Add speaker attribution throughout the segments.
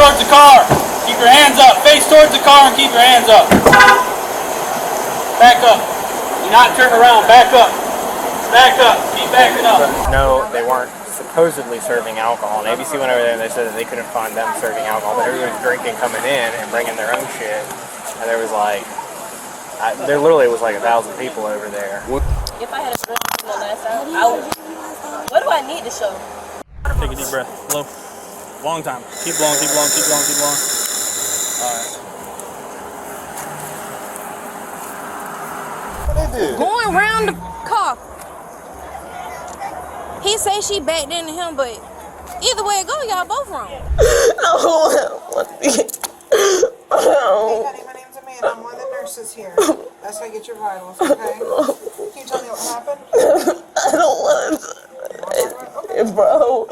Speaker 1: towards the car. Keep your hands up. Face towards the car and keep your hands up. Back up. Do not turn around. Back up. Back up. Keep backing up.
Speaker 2: No, they weren't supposedly serving alcohol. And ABC went over there and they said that they couldn't find them serving alcohol, but everybody was drinking coming in and bringing their own shit. And there was like, there literally was like 1,000 people over there.
Speaker 3: If I had a drink the last time, I would. What do I need to show?
Speaker 1: Take a deep breath. Blow. Long time. Keep blowing, keep blowing, keep blowing, keep blowing. Alright.
Speaker 4: What they do?
Speaker 5: Going around the car. He say she backed into him, but either way it go, y'all both wrong.
Speaker 6: Hey, honey, my name's Amanda. I'm one of the nurses here. That's how I get your vitals, okay? Can you tell me what happened?
Speaker 7: I don't want to. Bro,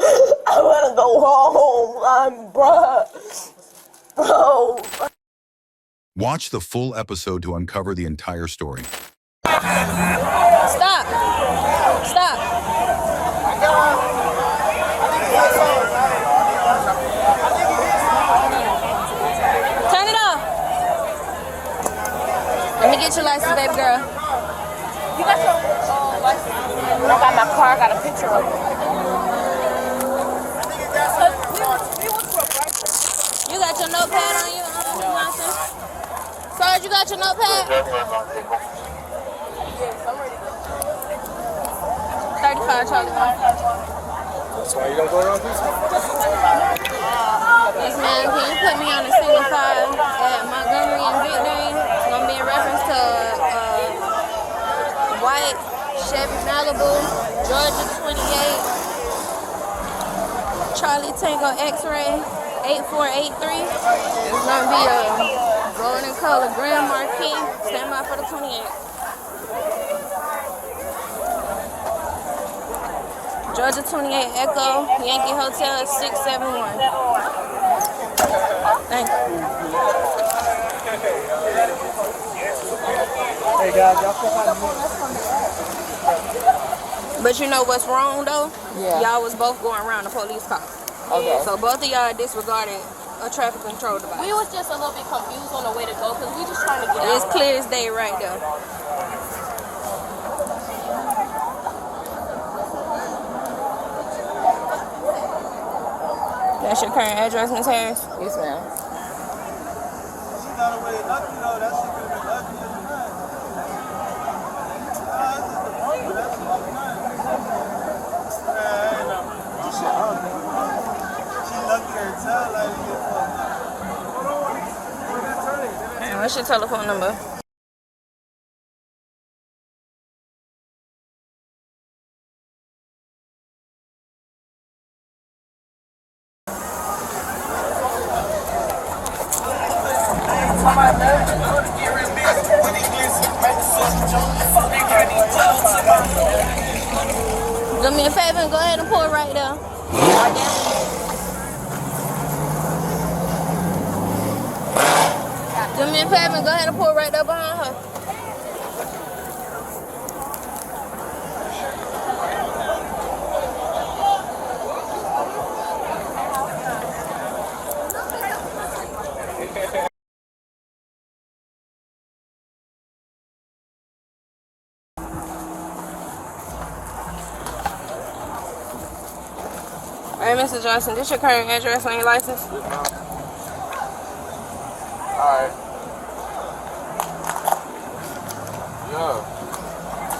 Speaker 7: I want to go home. Bro.
Speaker 8: Watch the full episode to uncover the entire story.
Speaker 5: Stop. Stop. Turn it off. Let me get your license, baby girl.
Speaker 3: You got your license? When I got my car, I got a picture of it.
Speaker 5: You got your notepad on you, Johnson? Sarge, you got your notepad? 35, Charlie.
Speaker 4: That's why you don't go around this?
Speaker 5: Yes, ma'am. Can you put me on the single 5 at Montgomery and Victory? It's going to be in reference to white Chevy Malibu, Georgia 28, Charlie Tango X-Ray 8483. It's going to be a golden color Grand Marquis. Stand by for the 28. Georgia 28 Echo, Yankee Hotel 671. Thank you.
Speaker 4: Hey guys, y'all still have
Speaker 5: But you know what's wrong though?
Speaker 7: Yeah.
Speaker 5: Y'all was both going around the police car.
Speaker 7: Okay.
Speaker 5: So both of y'all disregarded a traffic control device.
Speaker 3: We was just a little bit confused on the way to go because we just trying to get out.
Speaker 5: It's clear as day right there. That's your current address, Ms. Harris?
Speaker 7: Yes, ma'am.
Speaker 5: And what's your telephone number? Do me a favor and go ahead and pull right there. Do me a favor and go ahead and pull right there behind her. All right, Mr. Johnson, this your current address on your license?
Speaker 4: Alright. Yo.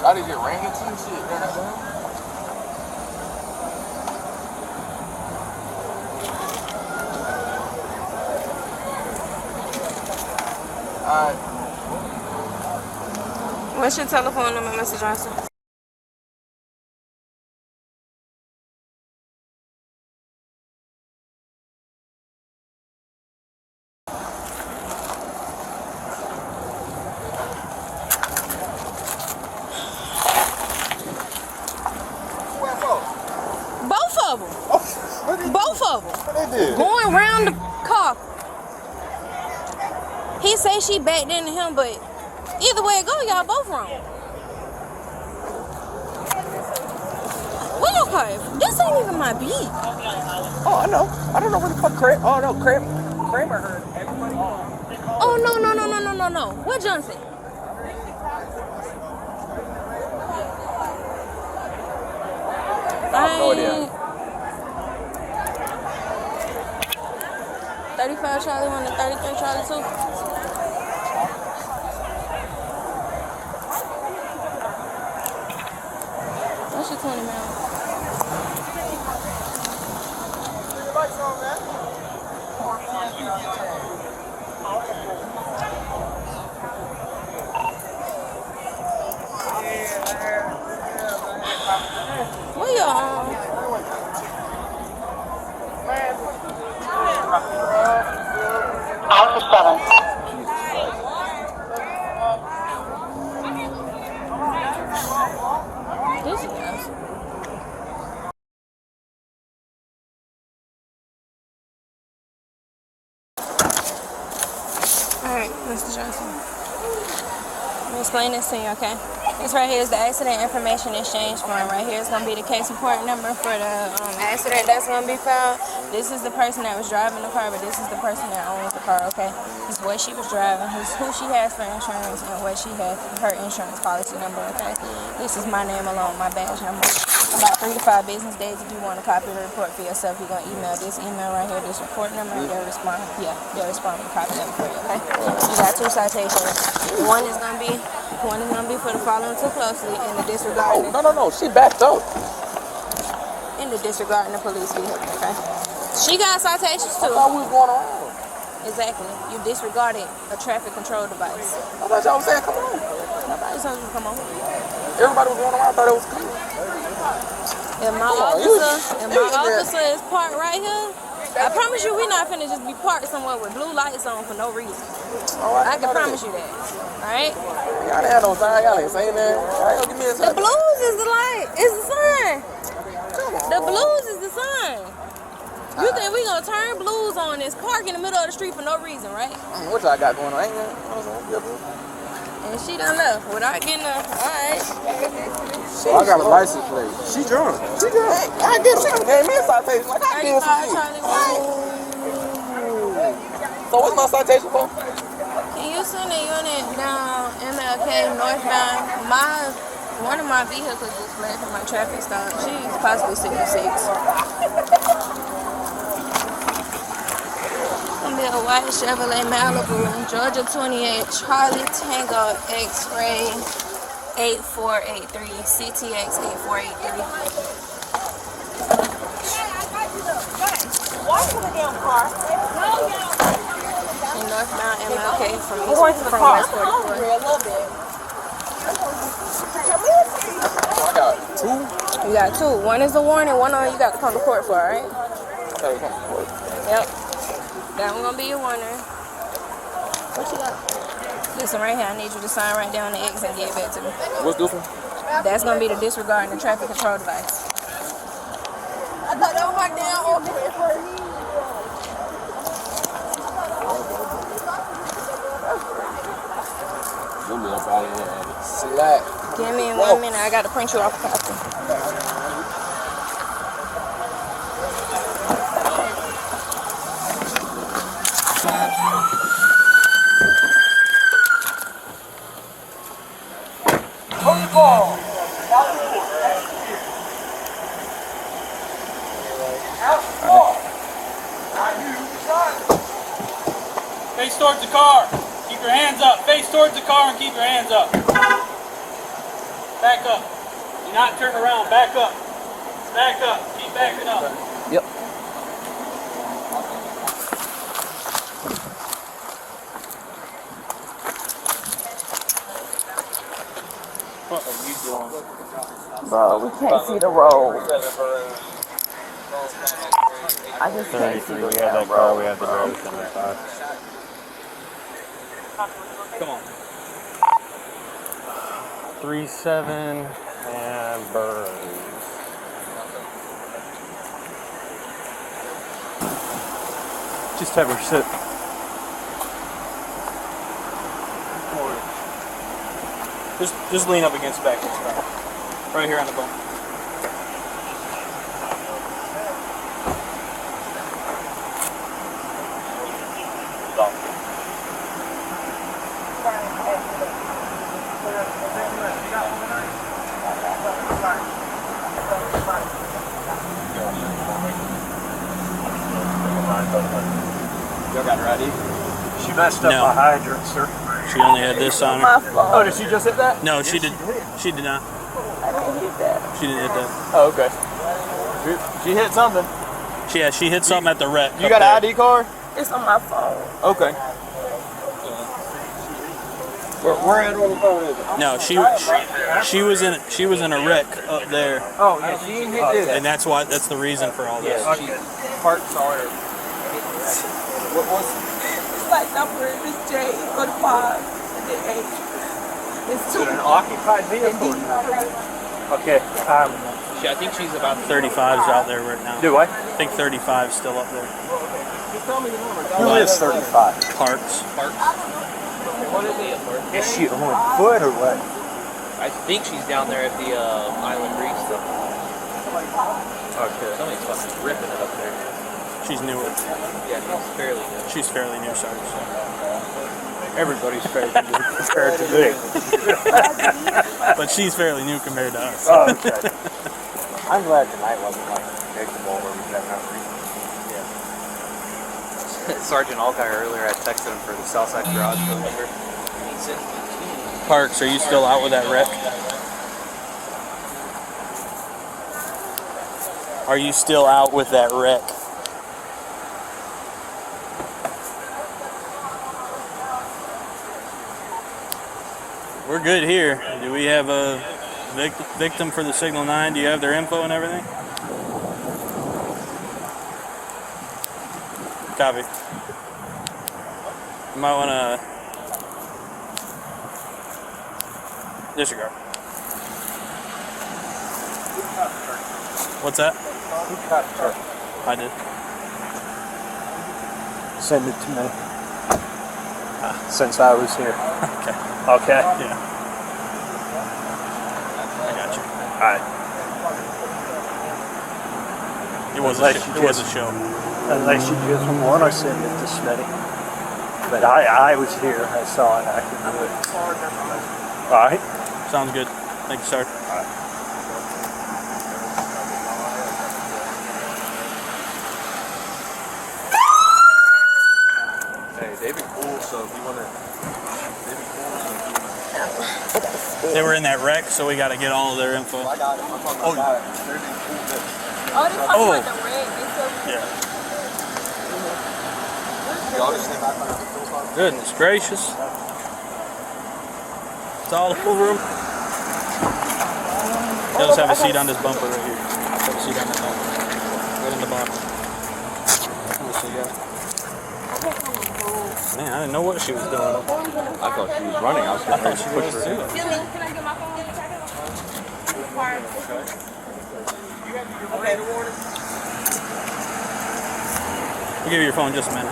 Speaker 4: I didn't get ran into and shit, goddamn. Alright.
Speaker 5: What's your telephone number, Mr. Johnson? Both of them. Both of them.
Speaker 4: What they do?
Speaker 5: Going around the car. He say she backed into him, but either way it go, y'all both wrong. Well, okay, this ain't even my beat.
Speaker 7: Oh, I know. I don't know where the fuck Crip. Oh, no, Crip.
Speaker 5: Oh, no. What Johnson?
Speaker 2: I have no idea.
Speaker 5: 35 Charlie 1 and 33 Charlie 2. What's your 20 mil? Where your
Speaker 3: Alpha 7.
Speaker 5: This is nice. Alright, Mr. Johnson. Let me explain this to you, okay? This right here is the accident information exchange form. Right here is going to be the case report number for the accident that's going to be filed. This is the person that was driving the car, but this is the person that owns the car, okay? This is what she was driving, who she has for insurance, and what she has her insurance policy number, okay? This is my name alone, my badge number. About 3 to 5 business days. If you want to copy the report for yourself, you're going to email this email right here, this report number, and they'll respond. Yeah, they'll respond with a copy of it for you, okay? You got 2 citations. One is going to be for the following too closely in the disregarding.
Speaker 2: No. She backed up.
Speaker 5: In the disregarding the police vehicle, okay? She got citations too.
Speaker 2: I thought we was going around.
Speaker 5: Exactly. You disregarded a traffic control device.
Speaker 2: I thought y'all was saying, come on.
Speaker 5: Nobody told you to come on.
Speaker 2: Everybody was going around. I thought it was clean.
Speaker 5: If my officer is parked right here, I promise you we're not finna just be parked somewhere with blue lights on for no reason. I can promise you that. Alright?
Speaker 2: Y'all didn't have no sign. Y'all ain't saying that. Y'all give me a sign.
Speaker 5: The blues is the light. It's the sign. The blues is the sign. You think we gonna turn blues on this park in the middle of the street for no reason, right?
Speaker 2: What y'all got going on? Ain't that?
Speaker 5: And she done left without getting a, alright.
Speaker 4: I got a license plate. She drunk.
Speaker 2: I get it. She gave me a citation. Like, I give some shit. So what's my citation for?
Speaker 5: Can you send a unit down MLK northbound? One of my vehicles just fled from my traffic stop. She's possibly 66. Gonna be a white Chevrolet Malibu, Georgia 28, Charlie Tango X-Ray 8483, CTX 8483. In northbound MLK from West 44.
Speaker 2: I got 2.
Speaker 5: You got 2. One is a warning, one on you got to come to court for, alright? Yep. That one gonna be your warning. What you got? Listen right here, I need you to sign right down the X and give it back to me.
Speaker 2: What's this one?
Speaker 5: That's gonna be the disregarding the traffic control device.
Speaker 7: I thought that was my damn okay for me.
Speaker 2: Slack.
Speaker 5: Give me 1 minute, I gotta print you off a copy.
Speaker 1: Face towards the car. Keep your hands up. Face towards the car and keep your hands up. Back up. Do not turn around. Back up. Back up. Keep backing up.
Speaker 2: Yep.
Speaker 1: What are you doing?
Speaker 7: Bro, we can't see the road. I just can't see the
Speaker 2: We had that car. We had the road.
Speaker 1: Come on.
Speaker 2: 37 and Burns.
Speaker 1: Just have her sit. Just lean up against the back of this car. Right here on the bone.
Speaker 9: ready? She messed up
Speaker 1: No.
Speaker 9: my hydrant, sir.
Speaker 1: She only had this on her.
Speaker 7: My fault.
Speaker 9: Oh, did she just hit that?
Speaker 1: No, she did. She did not.
Speaker 7: I didn't hit that.
Speaker 1: She didn't hit that.
Speaker 9: Oh, okay. She hit something.
Speaker 1: She hit something at the wreck.
Speaker 9: You got an ID card?
Speaker 7: It's on my phone.
Speaker 9: Okay. Where at on the phone is it?
Speaker 1: No, she was in a wreck up there,
Speaker 9: Oh, yeah, she didn't hit this.
Speaker 1: and that's the reason for all this.
Speaker 9: Yeah, she parked saw her. What was
Speaker 7: It's like number is J, go to 5, and then H. It's
Speaker 9: it? An occupied vehicle? Okay.
Speaker 1: I think she's about 35's out there right now.
Speaker 9: Do I?
Speaker 1: I think 35's still up there.
Speaker 9: Who is 35?
Speaker 1: Parks.
Speaker 10: What is it?
Speaker 9: Is she on foot or what?
Speaker 10: I think she's down there at the Island Reef stuff.
Speaker 9: Okay.
Speaker 10: Somebody's fucking ripping it up there.
Speaker 1: She's newer.
Speaker 10: Yeah, she's fairly new.
Speaker 1: She's fairly new, sorry.
Speaker 9: Everybody's fairly new compared to me.
Speaker 1: But she's fairly new compared to us.
Speaker 9: Oh, okay. I'm glad tonight wasn't like predictable where we got enough reason.
Speaker 10: Sergeant Alki earlier, I texted him for the Southside Garage phone number. He said,
Speaker 1: Parks, are you still out with that wreck? Are you still out with that wreck? We're good here. Do we have a victim for the Signal 9? Do you have their info and everything? Copy. You might want to disregard. What's that?
Speaker 9: Who caught her?
Speaker 1: I did.
Speaker 9: Send it to me. Since I was here.
Speaker 1: Okay.
Speaker 9: Okay?
Speaker 1: Yeah. I got you.
Speaker 9: Alright.
Speaker 1: It was a show.
Speaker 9: Unless you just want to send it to Smitty. But I was here. I saw it. I can do it. Alright?
Speaker 1: Sounds good. Thank you, sir.
Speaker 4: Hey, David Cool, so if you want to...
Speaker 1: They were in that wreck, so we got to get all of their info.
Speaker 4: I got it. I'm talking about it.
Speaker 7: Oh, they talking about the red. They said
Speaker 1: Yeah.
Speaker 4: Y'all just think I find it.
Speaker 1: Goodness gracious. It's all over him. He'll just have a seat on this bumper right here. Have a seat on this bumper. Right in the bottom. What she got? Man, I didn't know what she was doing.
Speaker 4: I thought she was running. I was getting ready to push her.
Speaker 7: Can I get my phone?
Speaker 1: I'll give you your phone in just a minute.
Speaker 7: I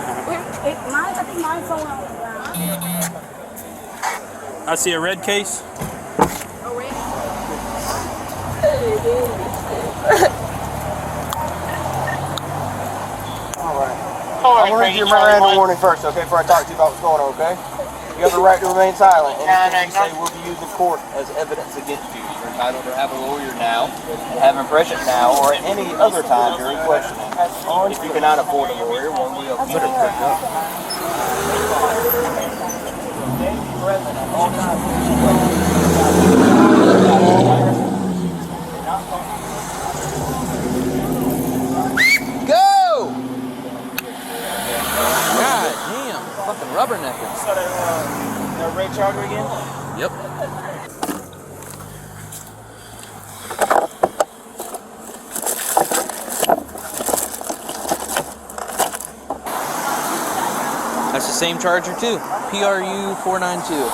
Speaker 7: think my phone on the ground.
Speaker 1: I see a red case.
Speaker 2: I want to read your Miranda warning first, okay, before I talk to you about what's going on, okay? You have the right to remain silent. Anything you say will be used in court as evidence against you. You're entitled to have a lawyer now, have him present now, or at any other time during questioning. If you cannot afford a lawyer, one will be put up.
Speaker 10: go! God damn, fucking rubbernecking.
Speaker 2: So the red charger again?
Speaker 10: Yep. That's the same charger too. PRU 492.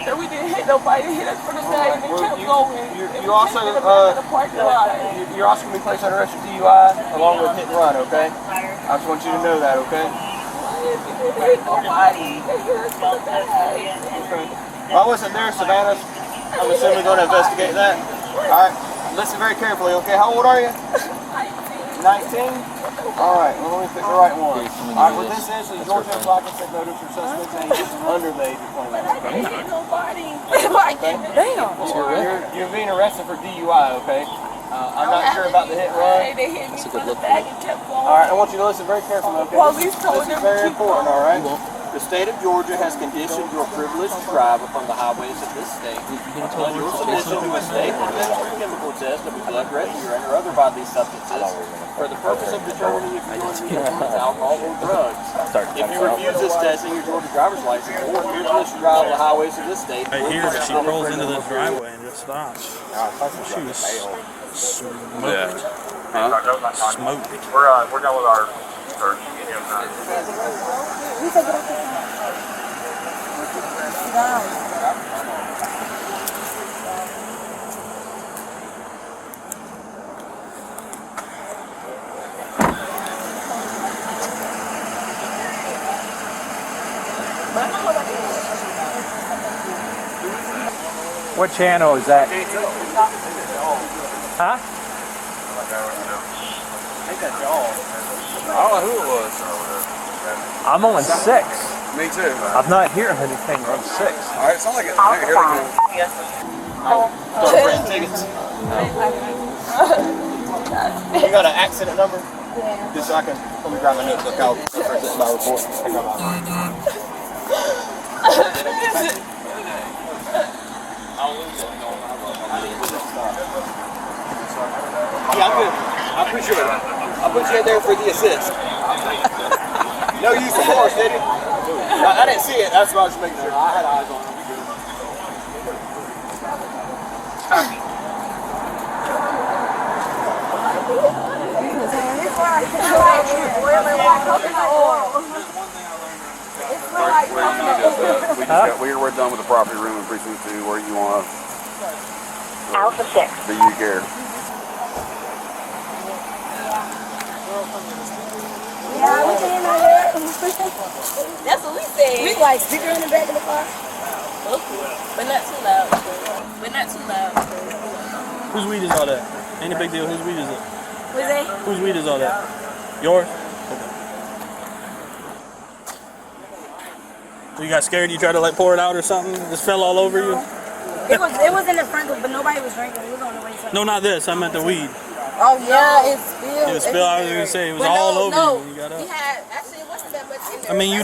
Speaker 7: So we didn't hit nobody. They hit us from the side and they kept going.
Speaker 2: You're also you're also going to be placed under arrest for DUI along with hit and run, okay? I just want you to know that, okay?
Speaker 7: They hit nobody. They hit us from the side.
Speaker 2: Well, I wasn't there, Savannah. I'm assuming we're going to investigate that. All right. Listen very carefully, okay? How old are you? 19? Alright, well, let me pick the right one. Alright, with this instance, Georgia flag and take notice for suspect's age under the age of 21. Okay?
Speaker 3: Damn.
Speaker 2: You're being arrested for DUI, okay? I'm not sure about the hit and run.
Speaker 3: They hit me from the back and kept going.
Speaker 2: Alright, I want you to listen very carefully, okay?
Speaker 3: Police told
Speaker 2: This is
Speaker 3: them
Speaker 2: very
Speaker 3: to keep
Speaker 2: important,
Speaker 3: going.
Speaker 2: alright? The state of Georgia has conditioned your privilege to drive upon the highways of this state. On your submission to a state or chemical test of blood, red urine, or other bodily substances for the purpose of determining if you're going to use alcohol or drugs. If you refuse this testing, your Georgia driver's license or refuse to drive on the highways of this state.
Speaker 1: Right here, she rolls into the driveway and just stops. She was smoked.
Speaker 10: Yeah. Huh?
Speaker 1: Smoked.
Speaker 11: We're done with our search.
Speaker 9: What channel is that? Huh?
Speaker 4: I don't know who it was.
Speaker 9: I'm on 6.
Speaker 4: Me too.
Speaker 9: I'm not hearing anything on 6.
Speaker 4: Alright, it sounds like it. Here they go.
Speaker 2: Start printing tickets. You got an accident number?
Speaker 3: Yeah.
Speaker 2: Just so I can, let me grab my notebook out for my report. Yeah, I'm good. I appreciate it. I'll put you in there for the assist. No use of force, did you? I didn't see it. That's why I was making sure. I had eyes on it.
Speaker 4: We're done with the property room in precinct 2. Where you want to?
Speaker 3: Alpha 6.
Speaker 4: Do you care?
Speaker 3: Yeah, we came out here. That's what we said. We like speaker in the back of the car. Okay, but not too loud. But not too loud.
Speaker 1: Whose weed is all that? Ain't a big deal. Whose weed is it?
Speaker 3: What's that?
Speaker 1: Whose weed is all that? Yours? Okay. You got scared? You tried to like pour it out or something? Just fell all over you?
Speaker 3: It was in the front, but nobody was drinking. It was on the way to.
Speaker 1: No, not this. I meant the weed.
Speaker 3: Oh yeah, it spilled.
Speaker 1: It was spilled. I was gonna say it was all over you when you got up.
Speaker 3: Actually, it wasn't that much in there.
Speaker 1: I mean, you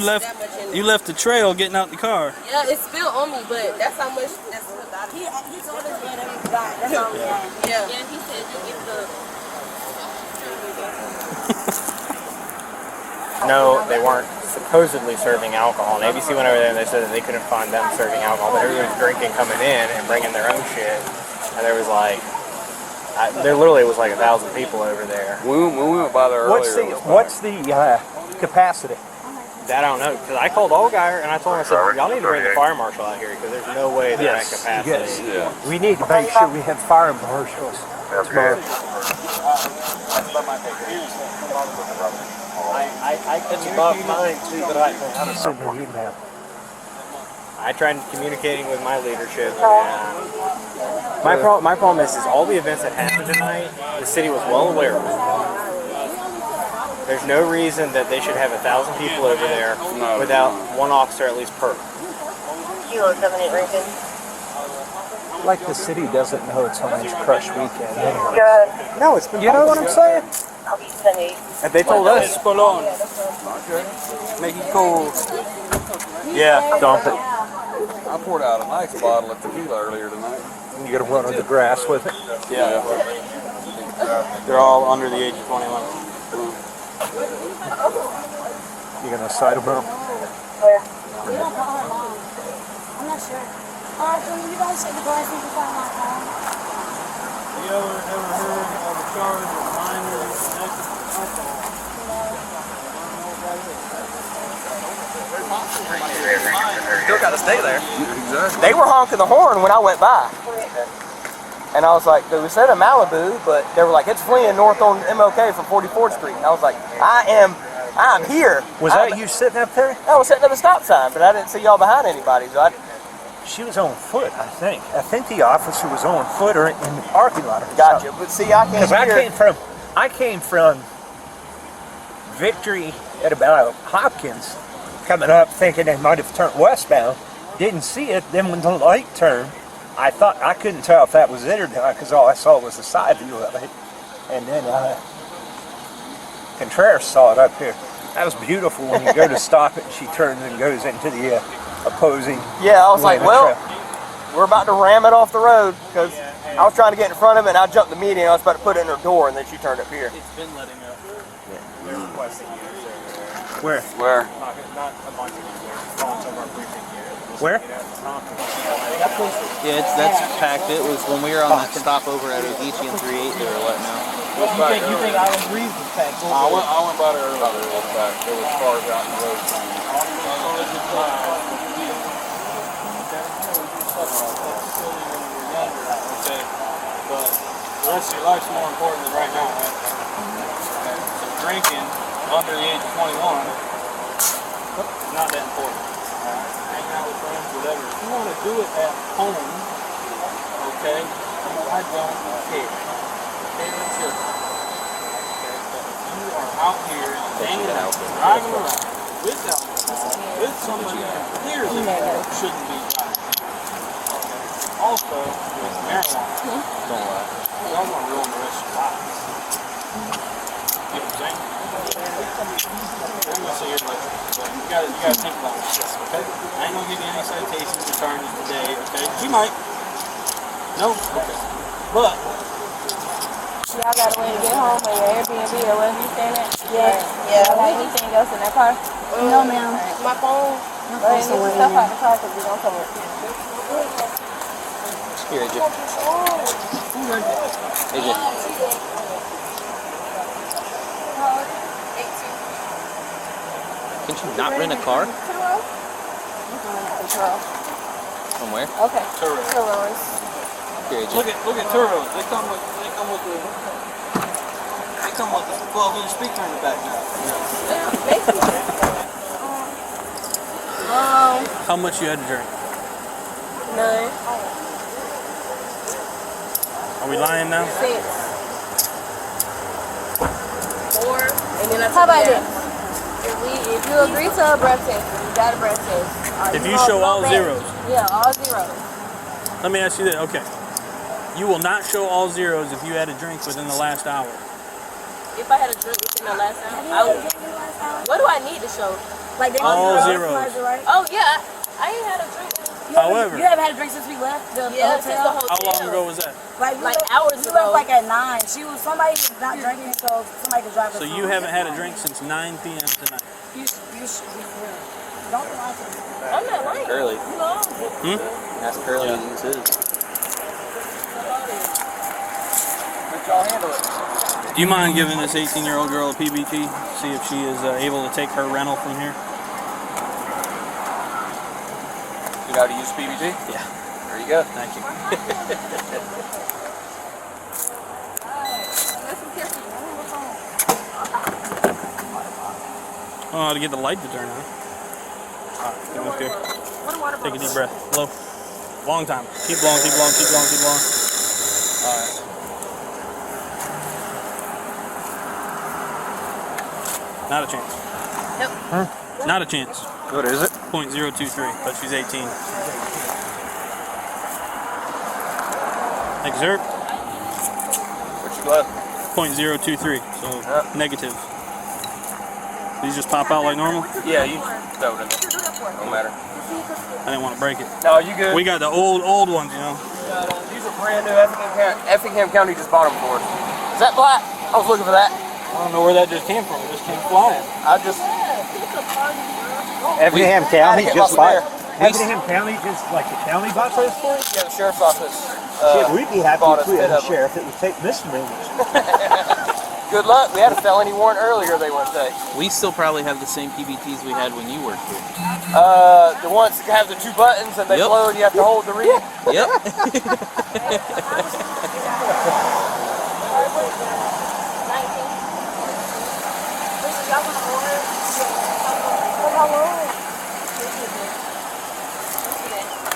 Speaker 1: left the trail getting out the car.
Speaker 3: Yeah, it spilled on me, but that's how much. That's what I did. He told us that every guy. That's all we had. Yeah. Yeah, he said you get the.
Speaker 2: No, they weren't supposedly serving alcohol. And ABC went over there and they said that they couldn't find them serving alcohol, but everybody was drinking coming in and bringing their own shit. And there was like, there literally was like 1,000 people over there.
Speaker 4: We went by there earlier.
Speaker 9: What's the capacity?
Speaker 2: That I don't know, because I called Allgaier and I told him, I said, y'all need to bring the fire marshal out here because there's no way they're at capacity.
Speaker 9: Yes. Yeah. We need to make sure we have fire marshals.
Speaker 11: Okay.
Speaker 2: I communicated mine too, but I tried communicating with my leadership. And my problem is all the events that happened tonight, the city was well aware of. There's no reason that they should have 1,000 people over there without one officer at least per.
Speaker 3: Kilo 78 Lincoln.
Speaker 9: Like the city doesn't know it's Orange Crush weekend.
Speaker 3: Good.
Speaker 2: No, it's been.
Speaker 9: You know what I'm saying?
Speaker 3: I'll be 78.
Speaker 2: And they told us. Mexico. Yeah, dump it.
Speaker 4: I poured out a nice bottle of tequila earlier tonight.
Speaker 9: You gotta run on the grass with it.
Speaker 1: Yeah. They're all under the age of 21.
Speaker 9: You gonna cite them up?
Speaker 3: Where? I'm not sure. Can you guys take the glass and find my phone?
Speaker 1: Have you ever heard of a charge of minor alcohol?
Speaker 2: Still got to stay there.
Speaker 4: Exactly.
Speaker 2: They were honking the horn when I went by. And I was like, they said a Malibu, but they were like, it's fleeing north on MLK from 44th Street. And I was like, I'm here.
Speaker 9: Was that you sitting up there?
Speaker 2: I was sitting at the stop sign, but I didn't see y'all behind anybody. So
Speaker 9: She was on foot, I think. I think the officer was on foot or in the parking lot. Or
Speaker 2: Gotcha.
Speaker 9: something.
Speaker 2: But see, I came here.
Speaker 9: I came from Victory at about Hopkins, coming up thinking they might have turned westbound. Didn't see it. Then when the light turned, I couldn't tell if that was it or not because all I saw was the side view of it. And then Contreras saw it up here. That was beautiful when you go to stop it and she turns and goes into the opposing.
Speaker 2: Yeah, I was like, well, we're about to ram it off the road because I was trying to get in front of it and I jumped the median. I was about to put it in her door and then she turned up here.
Speaker 1: It's been letting up.
Speaker 2: They're requesting you.
Speaker 9: Where?
Speaker 2: Where?
Speaker 10: Not a bunch of spawns of our precinct here.
Speaker 9: Where?
Speaker 10: Yeah, that's packed. It was when we were on that stop over at Ogeechee and 3-8 they were letting out.
Speaker 4: You think Island Breeze was packed? I went by there earlier. It was packed. There was cars out in the road.
Speaker 1: Okay, but the rest of your life's more important than right now, right? Okay. So drinking under the age of 21 is not that important. Hanging out with friends, whatever. If you want to do it at home, okay, I don't care. Okay, that's your. Okay, but if you are out here hanging out, driving around with alcohol, with somebody who clearly shouldn't be driving. Also, with marijuana. Don't lie. Y'all want to ruin the rest of your lives. You know what I'm saying? I'm going to say you're electric, but you gotta think about this, okay? I ain't going to give you any citations or charges today, okay? You might. No? Okay. But,
Speaker 5: Y'all got a way to get home or your Airbnb or wherever you staying at?
Speaker 3: Yeah.
Speaker 5: Y'all got anything else in that car?
Speaker 3: No, ma'am. My phone.
Speaker 5: Go ahead and get some stuff out the car because we don't come with it.
Speaker 10: Here, AJ. AJ. Can't you not rent a car? From where?
Speaker 5: Okay. Turos.
Speaker 10: Here, AJ.
Speaker 1: look at Turos. They come with the 12-inch speaker in the back now. How much you had to drink?
Speaker 5: None.
Speaker 1: Are we lying now?
Speaker 5: 6. 4. And then
Speaker 3: How about this?
Speaker 5: If you agree to a breath test, you got a breath test.
Speaker 1: If you show all zeros.
Speaker 5: Yeah, all zeros.
Speaker 1: Let me ask you this. Okay. You will not show all zeros if you had a drink within the last hour.
Speaker 5: If I had a drink within the last hour, what do I need to show?
Speaker 3: Like they
Speaker 1: all zeros.
Speaker 5: Oh yeah, I ain't had a drink.
Speaker 1: However,
Speaker 3: you haven't had a drink since we left the
Speaker 5: Yeah, since the
Speaker 3: hotel.
Speaker 5: hotel.
Speaker 1: how long ago was that?
Speaker 3: Like
Speaker 5: hours
Speaker 3: we
Speaker 5: ago.
Speaker 3: left like at 9. Somebody was not drinking, so somebody could drive us
Speaker 1: So
Speaker 3: home.
Speaker 1: you haven't had a drink since 9 p.m. tonight.
Speaker 3: You should be real. Don't lie to me.
Speaker 5: I'm not lying.
Speaker 10: Curly.
Speaker 5: You know.
Speaker 10: Ask Curly to use his.
Speaker 2: Let y'all handle it.
Speaker 1: Do you mind giving this 18-year-old girl a PBT? See if she is able to take her rental from here?
Speaker 2: You know how to use PBT?
Speaker 1: Yeah.
Speaker 2: There you go.
Speaker 1: Thank you. I don't know how to get the light to turn on. Alright, come up here. Take a deep breath. Blow. Long time. Keep blowing, keep blowing, keep blowing, keep blowing. Alright. Not a chance.
Speaker 5: Nope.
Speaker 9: Huh?
Speaker 1: Not a chance.
Speaker 9: What is it?
Speaker 1: 0.023, but she's 18. Exert.
Speaker 2: What you got?
Speaker 1: 0.023, so negative. These just pop out like normal?
Speaker 2: Yeah, you throw it in there. Don't matter.
Speaker 1: I didn't want to break it.
Speaker 2: No, you good.
Speaker 1: We got the old ones, you know.
Speaker 2: These are brand new. Effingham County just bought them for us. Is that black? I was looking for that.
Speaker 1: I don't know where that just came from. It just came flying.
Speaker 9: Effingham County just bought.
Speaker 2: We-
Speaker 9: Effingham County just like the county bought those for us?
Speaker 2: Yeah, the sheriff's office.
Speaker 9: Shit, we'd be happy
Speaker 2: bought
Speaker 9: if we
Speaker 2: us
Speaker 9: had a
Speaker 2: fit of 'em.
Speaker 9: sheriff that would take misdemeanors.
Speaker 2: Good luck. We had a felony warrant earlier, they want to say.
Speaker 10: We still probably have the same PBTs we had when you worked here.
Speaker 2: The ones that have the 2 buttons and they
Speaker 10: Yep.
Speaker 2: blow and you have to hold the reed.
Speaker 10: Yep.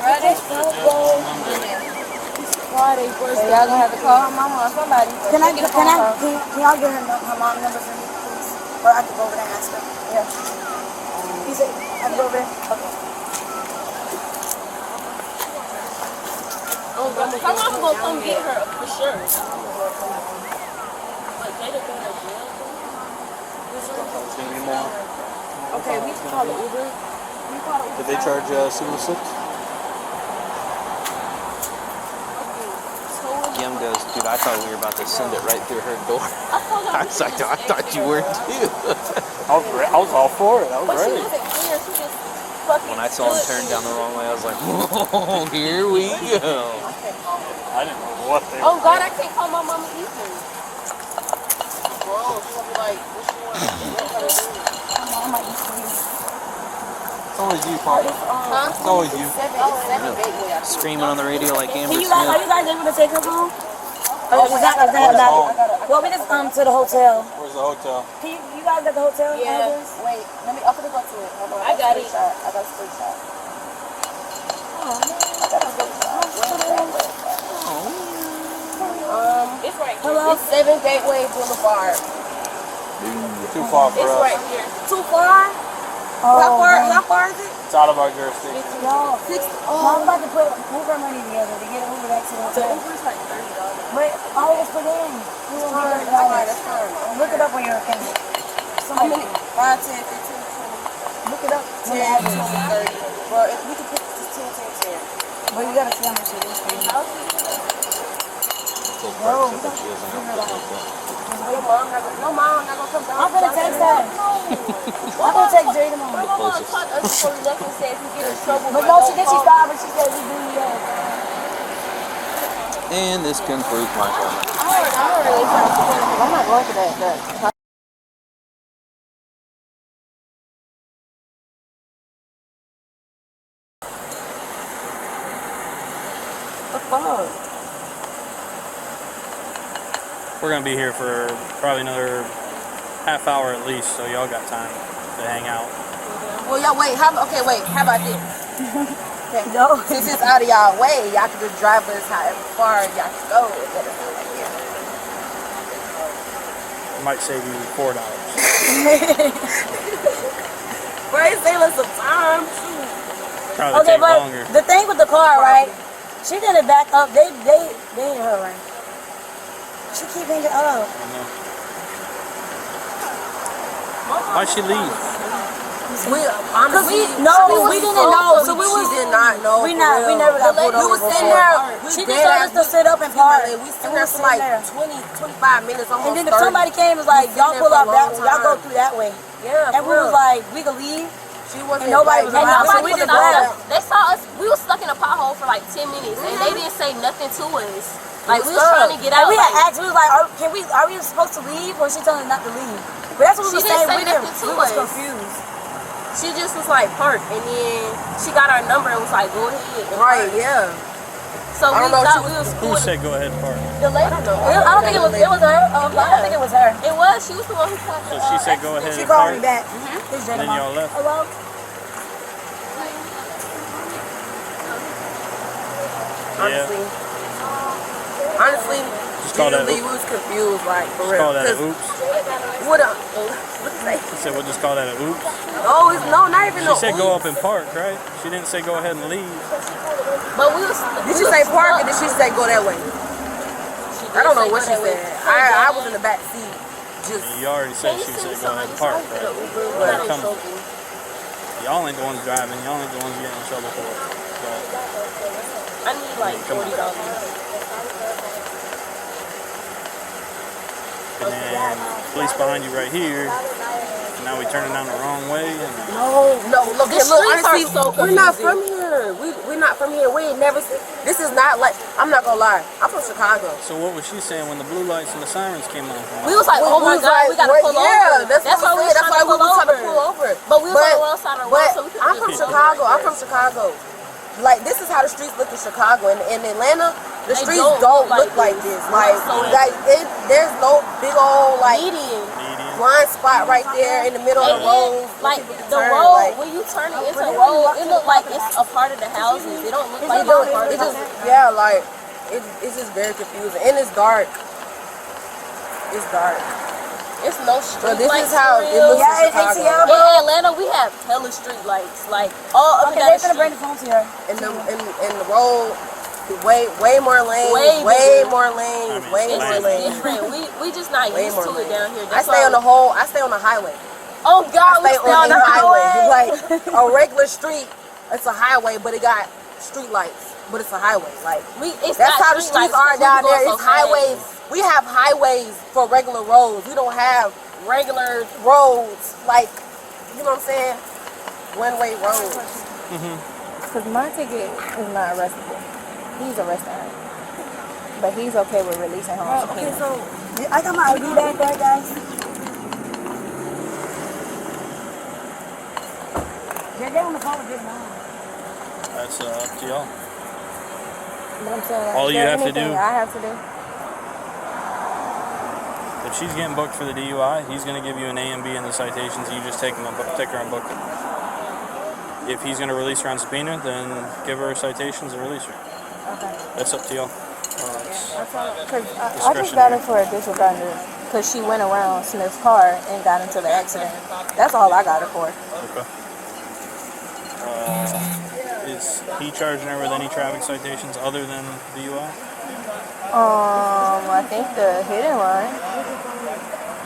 Speaker 5: Ready?
Speaker 3: Friday. Friday first. Y'all gonna have to call her mama or somebody.
Speaker 12: Can y'all get her mom number for me, please? Or I can go over there and ask her. Yeah. You said I can go over there? Okay.
Speaker 3: Oh, her mom gonna come get her for sure. But they don't go to jail. Okay, we can call it Uber.
Speaker 10: Did they charge single six? Kim goes, dude, I thought we were about to send it right through her door. I was like, I thought you were too.
Speaker 1: I was all for it. I was ready.
Speaker 10: When I saw him turn down the wrong way, I was like, whoa, here we go.
Speaker 1: I didn't know what they
Speaker 3: Oh God, I can't call my mama either. Bro, she's gonna be like, what she want?
Speaker 1: It's always you, Pop. It's always you.
Speaker 10: Screaming on the radio like Amber
Speaker 12: Are you
Speaker 10: Smith.
Speaker 12: guys able to take her home? Well, we just to the hotel.
Speaker 1: Where's the hotel?
Speaker 12: You guys got the hotel?
Speaker 3: Yeah.
Speaker 12: Wait, I'm gonna go to it. Hold on,
Speaker 3: I got it.
Speaker 12: I got a screenshot.
Speaker 3: It's right here. Hello? It's 7 Gateway Boulevard.
Speaker 1: Too far for
Speaker 3: It's
Speaker 1: us.
Speaker 3: right here.
Speaker 12: Too far? How far is it?
Speaker 1: It's out of our jurisdiction.
Speaker 12: No. I'm about to put Uber money together to get Uber back to the
Speaker 3: The
Speaker 12: hotel.
Speaker 3: Uber's like $30.
Speaker 12: But always put in.
Speaker 3: That's fine.
Speaker 12: Look it up on your account.
Speaker 3: How many? 5, 10, 15, 20.
Speaker 12: Look it up.
Speaker 3: 10, 20, 30. Well, if we could put this 10, 10, 10.
Speaker 12: But you gotta see how much it is for you.
Speaker 10: Bro, we got to
Speaker 3: No, mom not gonna come down.
Speaker 12: I'm gonna text her. I'm gonna text Jay tomorrow.
Speaker 3: My mama taught us before we left and said if you get in trouble.
Speaker 12: But no, she stopped, but she said we do
Speaker 10: And this concludes my show.
Speaker 3: I'm not going for that.
Speaker 1: We're gonna be here for probably another half hour at least, so y'all got time to hang out.
Speaker 3: Well, y'all wait. How about this?
Speaker 12: Okay. No.
Speaker 3: Since it's out of y'all way, y'all can just drive us however far y'all can go.
Speaker 1: It might save you $4.
Speaker 3: Bro, it's saving us some time.
Speaker 1: Probably
Speaker 12: Okay,
Speaker 1: take
Speaker 12: but
Speaker 1: longer.
Speaker 12: the thing with the car, right? She didn't back up. They hit her, right? She keep hanging up.
Speaker 1: I know. Why'd she leave?
Speaker 3: We didn't know.
Speaker 12: So we
Speaker 3: did not know.
Speaker 12: We never got pulled over.
Speaker 3: We was sitting there.
Speaker 12: She just told us to sit up and park.
Speaker 3: We sitting there for like 20, 25 minutes, almost
Speaker 12: And then
Speaker 3: 30.
Speaker 12: if somebody came and was like, y'all pull up that way, y'all go through that way.
Speaker 3: Yeah.
Speaker 12: And we was like, we could leave.
Speaker 3: She wasn't.
Speaker 12: And nobody was around. So we just left.
Speaker 3: They saw us. We was stuck in a pothole for like 10 minutes, and they didn't say nothing to us. Like we was trying to get out.
Speaker 12: And we had asked. We was like, are we supposed to leave, or is she telling us not to leave? But that's what we were saying. We was confused.
Speaker 3: She just was like park, and then she got our number and was like, go ahead. Right, yeah. So we thought we was
Speaker 1: Who said go ahead and park?
Speaker 3: The lady. I
Speaker 12: don't think it was her. I don't think it was her.
Speaker 3: It was. She was the one who called.
Speaker 1: So she said go ahead
Speaker 12: She
Speaker 1: and
Speaker 12: called
Speaker 1: park.
Speaker 12: me back.
Speaker 1: And then y'all left.
Speaker 12: Hello.
Speaker 3: Honestly,
Speaker 1: Just call that
Speaker 3: we was confused, like for
Speaker 1: Just
Speaker 3: real.
Speaker 1: call that a oops.
Speaker 3: What up? What say?
Speaker 1: She said we'll just call that a oops.
Speaker 3: Oh, it's no, not even
Speaker 1: She
Speaker 3: no.
Speaker 1: said go up and park, right? She didn't say go ahead and leave.
Speaker 3: But we was. Did she say park or did she say go that way? I don't know what she said. I was in the back seat. Just.
Speaker 1: You already said she said go ahead and park, right? Y'all ain't the ones driving. Y'all ain't the ones getting in trouble for it. But
Speaker 3: I need like $40.
Speaker 1: And then police behind you right here. And now we turning down the wrong way. And
Speaker 3: No, look, honestly, we're not from here. We're not from here. We ain't never seen. This is not like, I'm not gonna lie. I'm from Chicago.
Speaker 1: so what was she saying when the blue lights and the sirens came on?
Speaker 3: We was like, oh my God, we gotta pull over. Yeah, that's why we was trying to pull over. But we was on the wrong side of the road, so we couldn't. I'm from Chicago. Like, this is how the streets look in Chicago. In Atlanta, the streets don't look like this. Like there's no big old, like, blind spot right there in the middle of the road.
Speaker 5: Like the road, when you turn it into a road, it look like it's a part of the houses. It don't look like it's a part of the houses.
Speaker 3: Yeah, like it's just very confusing, and it's dark. It's dark.
Speaker 5: It's no street
Speaker 3: So this
Speaker 5: lights
Speaker 3: is how it looks in Chicago.
Speaker 5: In Atlanta, we have hella street lights, like all up and down the street.
Speaker 12: Bring the phone to her.
Speaker 3: And the road, way more lanes, way more lanes.
Speaker 5: Different. We just not used to it down here.
Speaker 3: I stay on the highway.
Speaker 5: Oh God, we stay on the highway.
Speaker 3: Like a regular street, it's a highway, but it got street lights, but it's a highway. Like that's how the streets are down there. It's highways. We have highways for regular roads. We don't have regular roads, like, you know what I'm saying? One-way roads.
Speaker 5: Because my ticket is not arrestable. He's arrested. But he's okay with releasing him.
Speaker 12: Okay, so I got my ID back there, guys. They're on the phone with this now.
Speaker 1: That's up to y'all.
Speaker 5: But I'm saying,
Speaker 1: All you have to do.
Speaker 5: I have to do.
Speaker 1: If she's getting booked for the DUI, he's going to give you an A and B in the citations. You just take her and book her. If he's going to release her on subpoena, then give her citations and release her.
Speaker 5: Okay.
Speaker 1: That's up to y'all.
Speaker 5: I just got her for a disregard because she went around Smith's car and got into the accident. That's all I got her for.
Speaker 1: Okay. Is he charging her with any traffic citations other than DUI?
Speaker 5: I think the hit and run.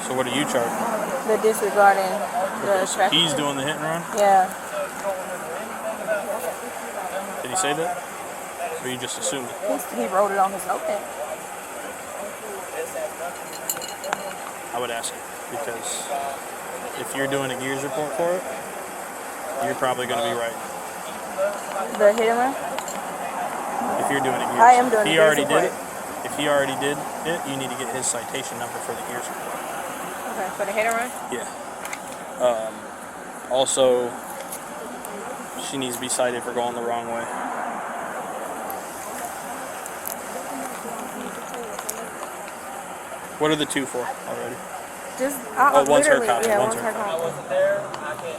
Speaker 1: So what are you charging?
Speaker 5: The disregarding the traffic.
Speaker 1: He's doing the hit and run?
Speaker 5: Yeah.
Speaker 1: Did he say that? Or you just assumed it?
Speaker 5: He wrote it on his notepad.
Speaker 1: I would ask him, because if you're doing a gears report for it, you're probably going to be right.
Speaker 5: The hit and run?
Speaker 1: If you're doing a gears,
Speaker 5: I am doing
Speaker 1: if he
Speaker 5: a gears
Speaker 1: already
Speaker 5: report.
Speaker 1: did it. If he already did it, you need to get his citation number for the gears report.
Speaker 5: Okay, for the hit and run?
Speaker 1: Yeah. Also, she needs to be cited for going the wrong way. What are the two for already?
Speaker 5: Just
Speaker 1: one's her
Speaker 5: literally,
Speaker 1: copy.
Speaker 5: yeah,
Speaker 1: One's
Speaker 5: her
Speaker 1: her
Speaker 5: copy.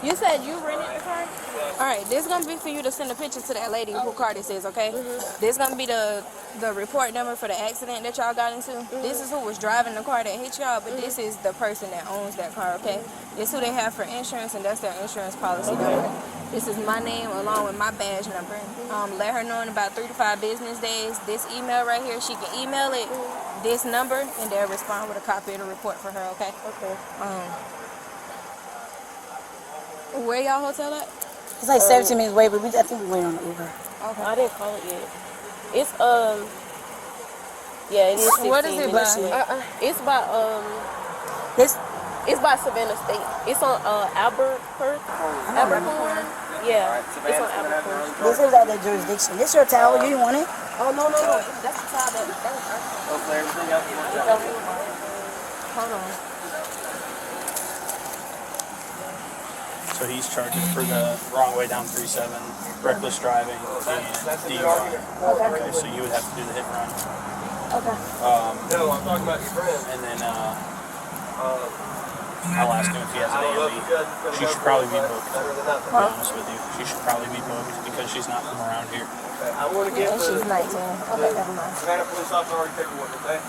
Speaker 5: You said you rented the car? Alright, this is going to be for you to send a picture to that lady who car this is, okay? This is going to be the report number for the accident that y'all got into. This is who was driving the car that hit y'all, but this is the person that owns that car, okay? This is who they have for insurance, and that's their insurance policy number. This is my name along with my badge number. Let her know in about 3 to 5 business days. This email right here, she can email it, this number, and they'll respond with a copy of the report for her, okay?
Speaker 3: Okay.
Speaker 5: Where y'all hotel at?
Speaker 12: It's like 17 minutes away, but I think we're waiting on the Uber.
Speaker 3: Okay. I didn't call it yet. It's yeah, it is 16
Speaker 5: What is it by?
Speaker 3: It's by it's by Savannah State. It's on Albert. Yeah, it's on Albert.
Speaker 12: This is at the jurisdiction. This your towel. You didn't want it?
Speaker 3: Oh no. That's the towel that was
Speaker 10: Hopefully everything else works out.
Speaker 5: Hold on.
Speaker 1: So he's charging for the wrong way down 37, reckless driving, and DUI. Okay, so you would have to do the hit and run.
Speaker 5: Okay.
Speaker 11: No, I'm talking about your friend.
Speaker 1: And then I'll ask him if he has an A&B. She should probably be booked, to be honest with you. She should probably be booked because she's not from around here.
Speaker 11: I want to get
Speaker 5: And she's 19. Okay, never mind.
Speaker 11: Savannah police officer already paperwork, okay?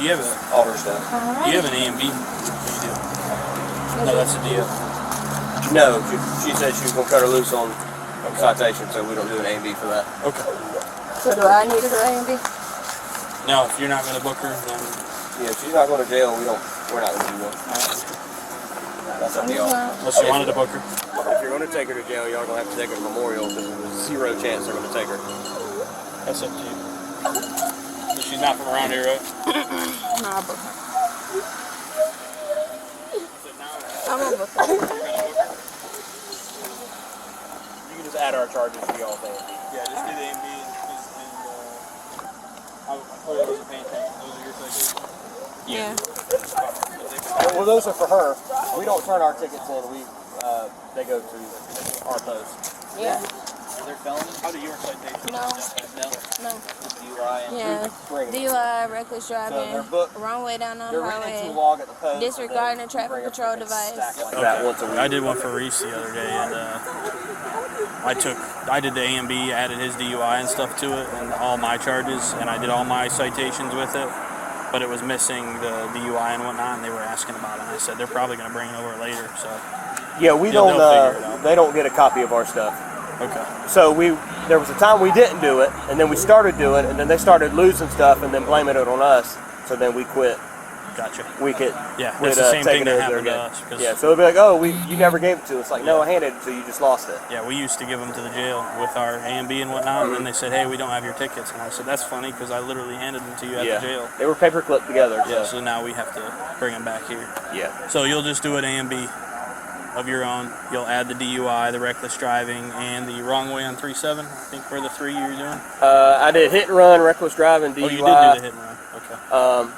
Speaker 1: Do you have
Speaker 11: All her stuff.
Speaker 1: do you have an A&B? You do. No, that's a DO.
Speaker 11: No, she said she was going to cut her loose on citation, so we don't do an A&B for that.
Speaker 1: Okay.
Speaker 5: So do I need to do A and B?
Speaker 1: Now, if you're not going to book her, then
Speaker 11: Yeah, if she's not going to jail, we're not going to do one. That's up to y'all.
Speaker 1: unless you wanted to book her.
Speaker 11: If you're going to take her to jail, y'all going to have to take her to Memorial because there's 0 chance they're going to take her.
Speaker 1: That's up to you. So she's not from around here, right?
Speaker 5: No, I'll book her. I'm gonna book her.
Speaker 11: You can just add our charges to y'all thing.
Speaker 1: Yeah, just do the A&B and I wasn't paying attention. Those are your citations?
Speaker 5: Yeah.
Speaker 11: Well, those are for her. We don't turn our tickets in. They go to our post.
Speaker 5: Yeah.
Speaker 10: other felonies? How do your citations?
Speaker 5: No. No.
Speaker 10: Just DUI and
Speaker 5: Yeah. DUI, reckless driving, wrong way down the highway,
Speaker 11: log at the post.
Speaker 5: disregarding a traffic control device.
Speaker 1: I did one for Reese the other day, and I did the A and B, added his DUI and stuff to it, and all my charges, and I did all my citations with it, but it was missing the DUI and whatnot, and they were asking about it, and I said they're probably going to bring it over later, so.
Speaker 11: Yeah, we don't, they don't get a copy of our stuff.
Speaker 1: Okay.
Speaker 11: So there was a time we didn't do it, and then we started doing it, and then they started losing stuff and then blaming it on us, so then we quit.
Speaker 1: Gotcha.
Speaker 11: We could
Speaker 1: it's the same thing that happened to us.
Speaker 11: Yeah, so it'd be like, oh, you never gave it to us. Like, no, I handed it to you, you just lost it.
Speaker 1: Yeah, we used to give them to the jail with our A and B and whatnot, and then they said, hey, we don't have your tickets. And I said, that's funny, because I literally handed them to you at the jail.
Speaker 11: They were paper clipped together.
Speaker 1: Yeah, so now we have to bring them back here.
Speaker 11: Yeah.
Speaker 1: So you'll just do an A and B of your own. You'll add the DUI, the reckless driving, and the wrong way on 3-7. I think were the three you were doing.
Speaker 11: I did hit and run, reckless driving, DUI.
Speaker 1: Oh, you did do the hit and run. Okay.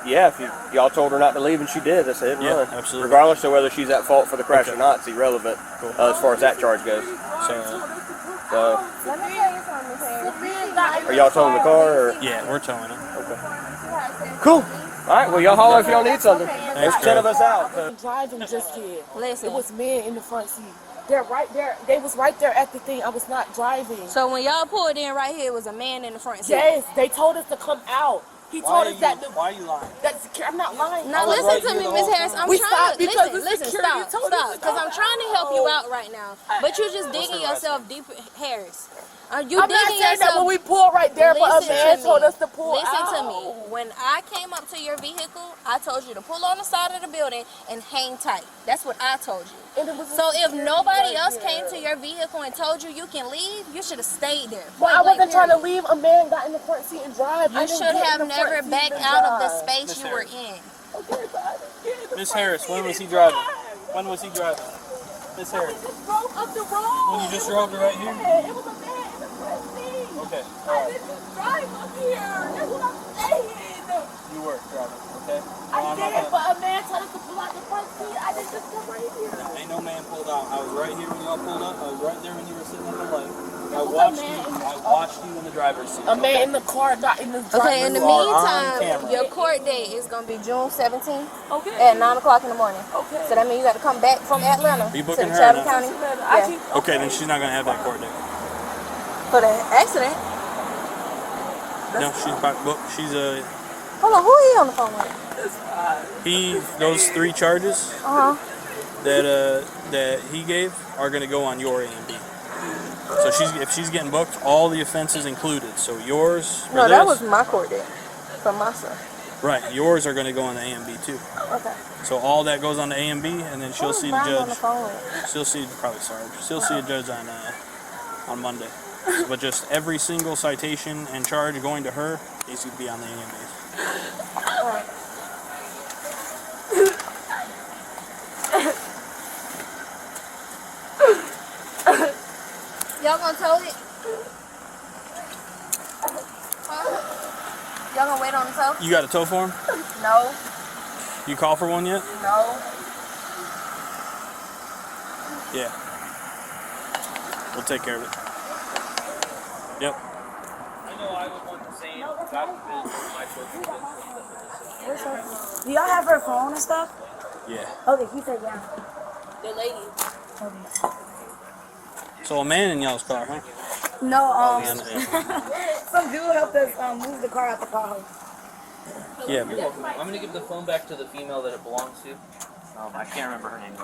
Speaker 11: Yeah, if y'all told her not to leave and she did, that's a hit and run.
Speaker 1: Absolutely.
Speaker 11: Regardless of whether she's at fault for the crash or not, it's irrelevant as far as that charge goes. So
Speaker 5: Let me tell you something, Terry.
Speaker 11: are y'all towing the car? Or?
Speaker 1: Yeah, we're towing it.
Speaker 11: Okay. Cool. All right, well, y'all holler if y'all need something. There's 10 of us out. So.
Speaker 7: Driving just here.
Speaker 5: Listen.
Speaker 7: It was men in the front seat. They're right there. They was right there at the thing. I was not driving.
Speaker 5: So when y'all pulled in right here, it was a man in the front seat.
Speaker 7: Yes, they told us to come out. He told us that.
Speaker 1: Why are you lying?
Speaker 7: I'm not lying.
Speaker 5: Now listen to me, Miss Harris. I'm trying to listen. Stop, because I'm trying to help you out right now. But you're just digging yourself deeper, Harris. You
Speaker 7: I'm not saying that when we pulled right there, but a man told us to pull out.
Speaker 5: Listen to me. When I came up to your vehicle, I told you to pull on the side of the building and hang tight. That's what I told you. So if nobody else came to your vehicle and told you you can leave, you should have stayed there.
Speaker 7: Well, I wasn't trying to leave. A man got in the front seat and drive.
Speaker 5: You should have never backed out of the space you were in.
Speaker 1: Miss Harris, when was he driving? When was he driving? Miss Harris.
Speaker 7: Drove up the road.
Speaker 1: When you just drove right here?
Speaker 7: It was a man in the front seat.
Speaker 1: Okay.
Speaker 7: I didn't drive up here. That's what I'm saying.
Speaker 1: You were driving, okay?
Speaker 7: I did, but a man told us to pull out the front seat. I didn't just come right here.
Speaker 1: Ain't no man pulled out. I was right here when y'all pulled up. I was right there when you were sitting on the light. I watched you in the driver's seat.
Speaker 7: A man in the car, not in the driver's seat.
Speaker 5: Okay, in the meantime, your court date is going to be June 17th at 9 o'clock in the morning. Okay. So that means you got to come back from Atlanta
Speaker 1: you
Speaker 5: to
Speaker 1: booking
Speaker 5: the
Speaker 1: her
Speaker 5: Chatham County. Yeah.
Speaker 1: Okay, then she's not going to have that court date.
Speaker 5: For the accident?
Speaker 1: No, she's booked. She's a...
Speaker 5: Hold on, who are you on the phone with?
Speaker 1: Those 3 charges that he gave are going to go on your A and B. So if she's getting booked, all the offenses included. So yours.
Speaker 5: No, that was my court date from my son.
Speaker 1: Right, yours are going to go on the A and B too.
Speaker 5: Okay.
Speaker 1: So all that goes on the A and B, and then she'll see the judge.
Speaker 5: On the phone with?
Speaker 1: She'll see probably Sarge. She'll see a judge on Monday. But just every single citation and charge going to her needs to be on the A and B.
Speaker 5: Y'all gonna tow it? Huh? Y'all gonna wait on the tow?
Speaker 1: You got a tow for him?
Speaker 5: No.
Speaker 1: You call for one yet?
Speaker 5: No.
Speaker 1: Yeah. We'll take care of it. Yep.
Speaker 10: I know I would want the same.
Speaker 12: Do y'all have her phone and stuff?
Speaker 1: Yeah.
Speaker 12: Okay, he said yeah.
Speaker 5: The lady.
Speaker 12: Okay.
Speaker 1: So a man in y'all's car, huh?
Speaker 12: No, some dude helped us move the car out the pothole.
Speaker 1: Yeah.
Speaker 10: You're welcome. I'm gonna give the phone back to the female that it belongs to. I can't remember her name.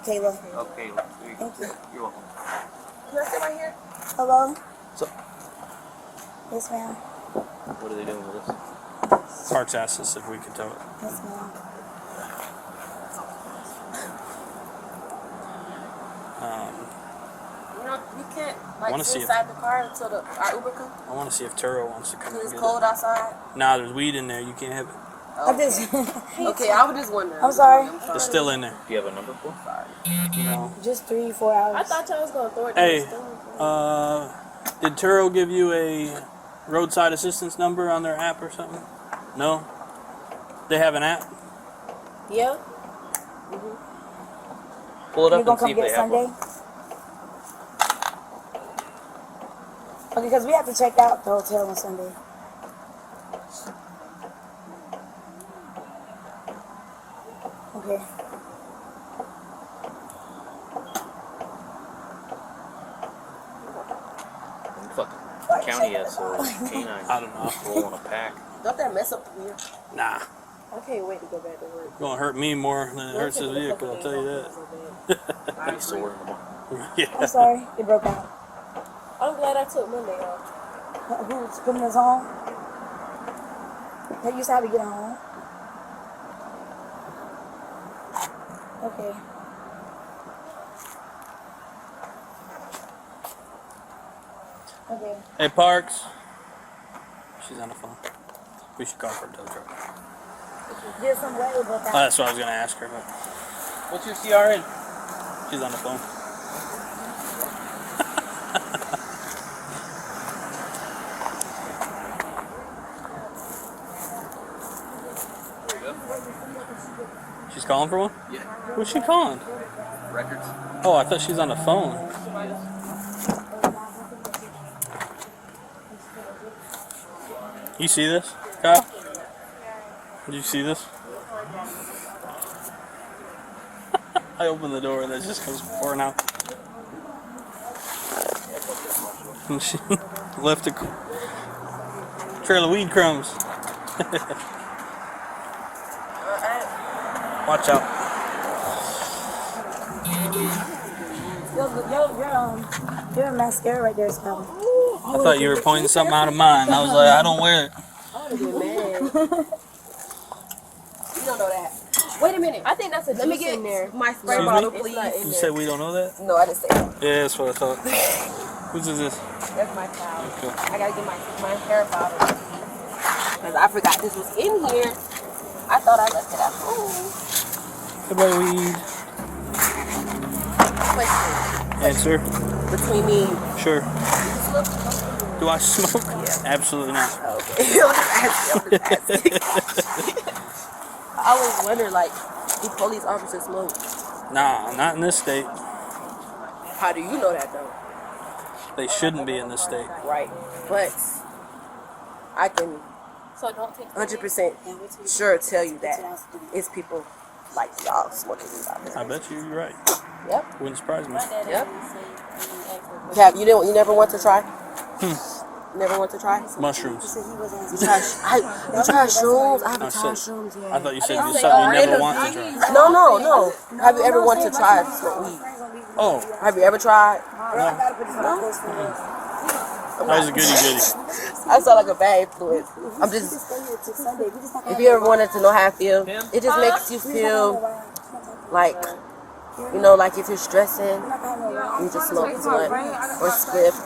Speaker 12: Kayla.
Speaker 10: Oh, Kayla.
Speaker 12: Thank you.
Speaker 10: You're welcome.
Speaker 7: You're still right here?
Speaker 12: Hello?
Speaker 1: So,
Speaker 12: Yes, ma'am.
Speaker 10: What are they doing with us?
Speaker 1: Parks asked us if we could tow it.
Speaker 12: Yes, ma'am.
Speaker 3: You can't
Speaker 1: wanna
Speaker 3: sit
Speaker 1: see
Speaker 3: inside the car until our Uber comes.
Speaker 1: I want to see if Turo wants to come.
Speaker 3: Cause it's
Speaker 1: get
Speaker 3: cold
Speaker 1: it.
Speaker 3: outside.
Speaker 1: Nah, there's weed in there. You can't have it.
Speaker 12: I just.
Speaker 3: Okay, I was just wondering.
Speaker 12: I'm sorry.
Speaker 1: It's still in there.
Speaker 10: Do you have a number for?
Speaker 1: No.
Speaker 12: Just 3-4 hours.
Speaker 3: I thought y'all was gonna throw it.
Speaker 1: Hey, did Turo give you a roadside assistance number on their app or something? No. They have an app.
Speaker 3: Yeah.
Speaker 10: Pull it
Speaker 12: You
Speaker 10: up
Speaker 12: gonna
Speaker 10: and see
Speaker 12: come
Speaker 10: if
Speaker 12: get
Speaker 10: they
Speaker 12: it
Speaker 10: have
Speaker 12: Sunday?
Speaker 10: one.
Speaker 12: Okay, because we have to check out the hotel on Sunday. Okay.
Speaker 10: Fucking county has canine.
Speaker 1: I don't know.
Speaker 10: Roll on a pack.
Speaker 3: Don't that mess up the wheel?
Speaker 1: Nah.
Speaker 3: I can't wait to go back to work.
Speaker 1: It's gonna hurt me more than it hurts his vehicle, I'll tell you that.
Speaker 10: He's sore in the morning.
Speaker 1: Yeah.
Speaker 12: I'm sorry, it broke out.
Speaker 3: I'm glad I took Monday off.
Speaker 12: Who's putting us home? That used to have to get home. Okay. Okay.
Speaker 1: Hey, Parks. She's on the phone. We should call for a tow truck.
Speaker 12: There's some way about that.
Speaker 1: That's what I was gonna ask her. But what's your CRN? She's on the phone. She's calling for one?
Speaker 10: Yeah.
Speaker 1: Who's she calling?
Speaker 10: Records.
Speaker 1: Oh, I thought she's on the phone. You see this, Kyle? Did you see this? I opened the door and it just comes pouring out. And she left a trail of weed crumbs. Watch out.
Speaker 12: Your mascara right there is coming.
Speaker 1: I thought you were pointing something out of mine. I was like, I don't wear it.
Speaker 3: I would have been mad. You don't know that. Wait a minute. I think that's a juice in there. My spray
Speaker 1: Excuse
Speaker 3: bottle,
Speaker 1: me?
Speaker 3: please.
Speaker 1: You said we don't know that?
Speaker 3: No, I didn't say that.
Speaker 1: Yeah, that's what I thought. Whose is this?
Speaker 3: That's my towel.
Speaker 1: Okay.
Speaker 3: I gotta get my hair bottle. Because I forgot this was in here. I thought I left it at home.
Speaker 1: Goodbye, weed.
Speaker 3: Question.
Speaker 1: Answer.
Speaker 3: Between me and you.
Speaker 1: Sure.
Speaker 3: Do you smoke?
Speaker 1: Do I smoke?
Speaker 3: Yeah.
Speaker 1: Absolutely not.
Speaker 3: Okay. I'm just asking. I always wonder, like, do police officers smoke?
Speaker 1: Nah, not in this state.
Speaker 3: How do you know that, though?
Speaker 1: They shouldn't be in this state.
Speaker 3: Right. But I can 100% sure tell you that it's people like y'all smoking weed out there.
Speaker 1: I bet you're right.
Speaker 3: Yep.
Speaker 1: Wouldn't surprise me.
Speaker 3: Yep. You never want to try? Never want to try?
Speaker 1: Mushrooms.
Speaker 3: You try shrooms? I haven't tried shrooms yet.
Speaker 1: I thought you said you something you never want to try.
Speaker 3: No. Have you ever wanted to try smoke weed?
Speaker 1: Oh.
Speaker 3: Have you ever tried?
Speaker 1: No. That was a goody-goody.
Speaker 3: I sound like a bad influence. I'm just, if you ever wanted to know how I feel, it just makes you feel like, you know, like if you're stressing, you just smoke a blunt or spliff.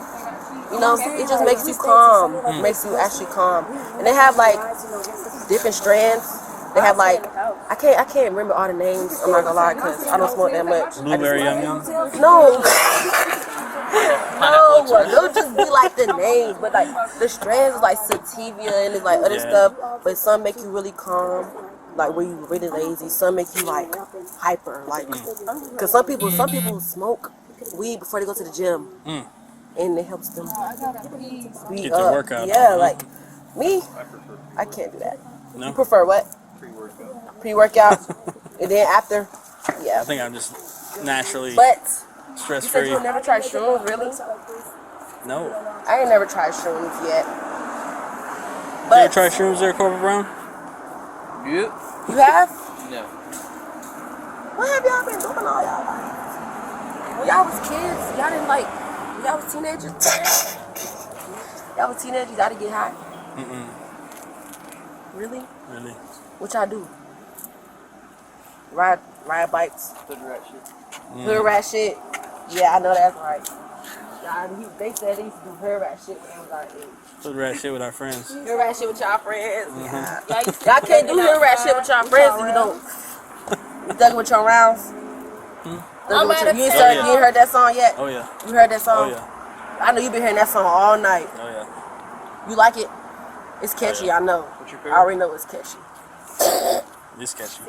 Speaker 3: You know, it just makes you calm. Makes you actually calm. And they have like different strands. They have like, I can't remember all the names. I'm not gonna lie, cause I don't smoke that much.
Speaker 1: Blueberry Yum Yum?
Speaker 3: No. No, they'll just be like the names, but like the strands is like sativa and it's like other stuff. But some make you really calm, like when you really lazy. Some make you like hyper, like because some people smoke weed before they go to the gym, and it helps them
Speaker 1: get their workout.
Speaker 3: Yeah, like me, I can't do that.
Speaker 1: No?
Speaker 3: You prefer what? Pre-workout, and then after, yeah.
Speaker 1: I think I'm just naturally stress-free.
Speaker 3: You said you never tried shrooms, really?
Speaker 1: No.
Speaker 3: I ain't never tried shrooms yet.
Speaker 1: You ever tried shrooms there, Corporate Brown?
Speaker 10: Yep.
Speaker 3: You have?
Speaker 10: No.
Speaker 3: What have y'all been doing all y'all life? When y'all was kids, y'all didn't like, when y'all was teenagers, y'all was teenagers, y'all didn't get high? Really?
Speaker 1: Really?
Speaker 3: What y'all do? Ride bikes?
Speaker 10: Hood rat shit.
Speaker 3: Hood rat shit? Yeah, I know that's right. They said they used to do hood rat shit when they was our age.
Speaker 1: Hood rat shit with our friends.
Speaker 3: Hood rat shit with y'all friends? Yeah. Y'all can't do hood rat shit with y'all friends if you don't. You dug with your rounds? You ain't heard that song yet?
Speaker 1: Oh yeah.
Speaker 3: You heard that song?
Speaker 1: Oh yeah.
Speaker 3: I know you've been hearing that song all night.
Speaker 1: Oh yeah.
Speaker 3: You like it? It's catchy, I know.
Speaker 10: What's your
Speaker 3: I
Speaker 10: favorite?
Speaker 3: already know it's catchy.
Speaker 1: It's catchy.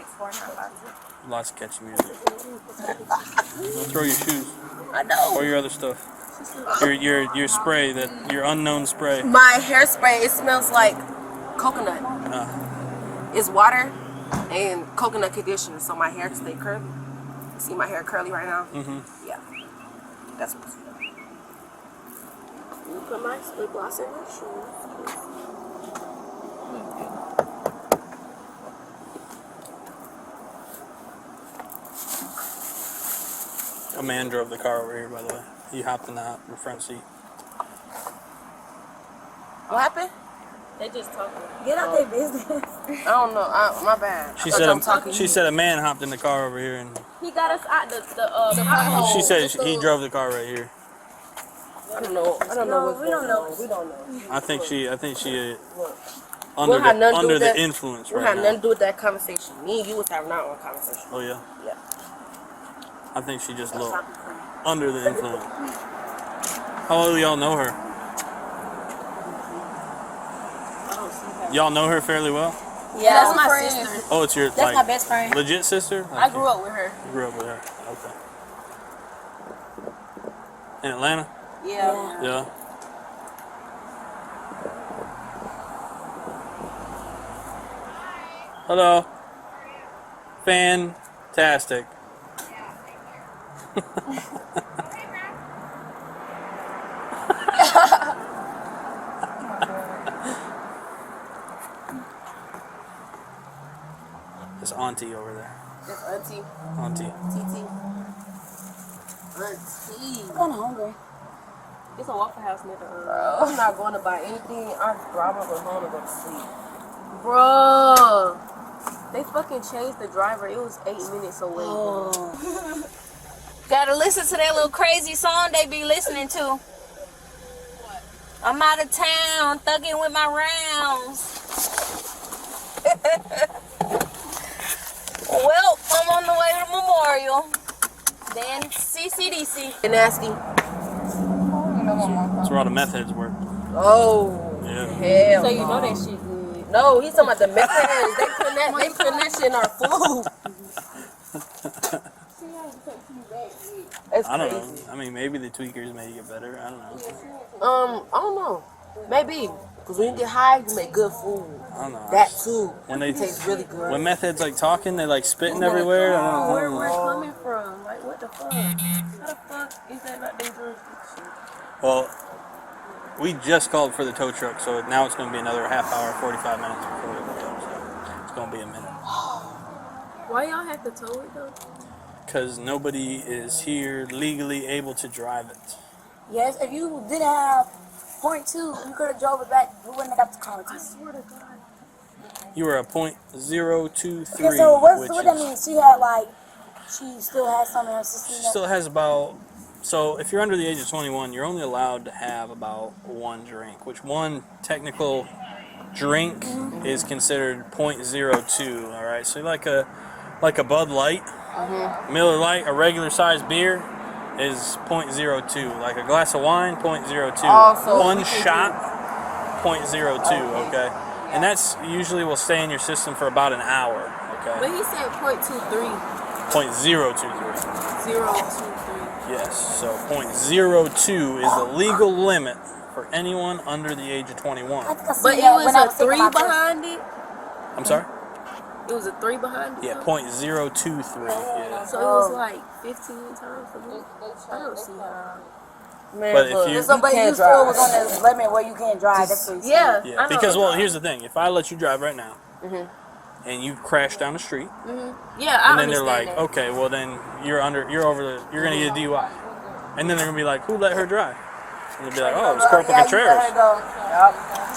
Speaker 1: Lots of catchy music. Don't throw your shoes.
Speaker 3: I know.
Speaker 1: Or your other stuff. Your spray, your unknown spray.
Speaker 3: My hairspray, it smells like coconut. It's water and coconut conditioner, so my hair can stay curly. You see my hair curly right now? Yeah. That's what it's about. You put my lip gloss in my shoes.
Speaker 1: A man drove the car over here, by the way. He hopped in the front seat.
Speaker 3: What happened?
Speaker 5: They just talking.
Speaker 12: Get out their business.
Speaker 3: I don't know. My bad.
Speaker 1: She said a man hopped in the car over here, and
Speaker 5: He got us out the pothole.
Speaker 1: she said he drove the car right here.
Speaker 3: I don't know. I don't know what's
Speaker 12: we don't
Speaker 3: going
Speaker 12: know.
Speaker 3: on. We don't know.
Speaker 1: I think she
Speaker 3: We'll have nothing to do
Speaker 1: under
Speaker 3: with
Speaker 1: the
Speaker 3: that.
Speaker 1: influence
Speaker 3: We
Speaker 1: right
Speaker 3: had
Speaker 1: now.
Speaker 3: nothing to do with that conversation. Me and you was having our own conversation.
Speaker 1: Oh yeah.
Speaker 3: Yeah.
Speaker 1: I think she just looked under the influence. How well do y'all know her? Y'all know her fairly well?
Speaker 5: Yeah, that's my sister.
Speaker 1: Oh, it's your
Speaker 5: That's my best friend.
Speaker 1: legit sister?
Speaker 5: I grew up with her.
Speaker 1: You grew up with her. Okay. In Atlanta?
Speaker 5: Yeah.
Speaker 1: Yeah. Hello. Fantastic. It's auntie over there.
Speaker 3: It's auntie.
Speaker 1: Auntie.
Speaker 3: TT. Auntie.
Speaker 12: I'm kind of hungry.
Speaker 5: It's a Waffle House near the.
Speaker 3: I'm not going to buy anything. I'm gonna go home and go to sleep. Bruh. They fucking changed the driver. It was 8 minutes away.
Speaker 5: Gotta listen to that little crazy song they be listening to. I'm out of town, thugging with my rounds. Well, I'm on the way to Memorial. Then CCDC.
Speaker 3: Nasty.
Speaker 1: That's where all the meth heads work.
Speaker 3: Oh.
Speaker 1: Yeah.
Speaker 3: Hell.
Speaker 5: So you know that shit good.
Speaker 3: No, he's talking about the meth heads. They putting that shit in our food. It's
Speaker 1: I don't
Speaker 3: crazy.
Speaker 1: know. I mean, maybe the tweakers make it better. I don't know.
Speaker 3: I don't know. Maybe. Because when you get high, you make good food.
Speaker 1: I don't know.
Speaker 3: That too.
Speaker 1: When they
Speaker 3: tastes really good.
Speaker 1: When meth heads like talking, they like spitting everywhere. I don't
Speaker 5: Where
Speaker 1: know.
Speaker 5: we're coming from? Like, what the fuck? How the fuck is that not dangerous?
Speaker 1: Well, we just called for the tow truck, so now it's going to be another half hour, 45 minutes before we go. So it's going to be a minute.
Speaker 5: Why y'all have to tow it though?
Speaker 1: Because nobody is here legally able to drive it.
Speaker 12: Yes, if you did have .2, you could have drove it back. We wouldn't have got the car. I swear to God.
Speaker 1: You were a .023,
Speaker 12: Okay, so what
Speaker 1: which
Speaker 12: that mean? She had like, she still has some in her system.
Speaker 1: she still has about. So if you're under the age of 21, you're only allowed to have about one drink, which one technical drink is considered .02. All right, so like a Bud Light, Miller Lite, a regular sized beer is .02. Like a glass of wine, .02.
Speaker 3: Also,
Speaker 1: one shot, .02. Okay, and that's usually will stay in your system for about an hour. Okay.
Speaker 5: But he said .23.
Speaker 1: .023.
Speaker 5: 023.
Speaker 1: Yes, so .02 is the legal limit for anyone under the age of 21.
Speaker 5: But it was a 3 behind it?
Speaker 1: I'm sorry?
Speaker 5: It was a 3 behind it?
Speaker 1: Yeah, .023. Yeah.
Speaker 5: So it was like 15 times a week? I don't see how.
Speaker 3: Man,
Speaker 1: But if you
Speaker 12: Somebody you still was on the limit where you can't drive. That's what he said.
Speaker 5: Yeah.
Speaker 1: yeah, because well, here's the thing: if I let you drive right now, and you crash down the street,
Speaker 5: Yeah, I
Speaker 1: and then they're
Speaker 5: understand
Speaker 1: like,
Speaker 5: that.
Speaker 1: okay, well then you're gonna get a DUI, and then they're gonna be like, who let her drive? And they'll be like, oh, it was Corporal Contreras.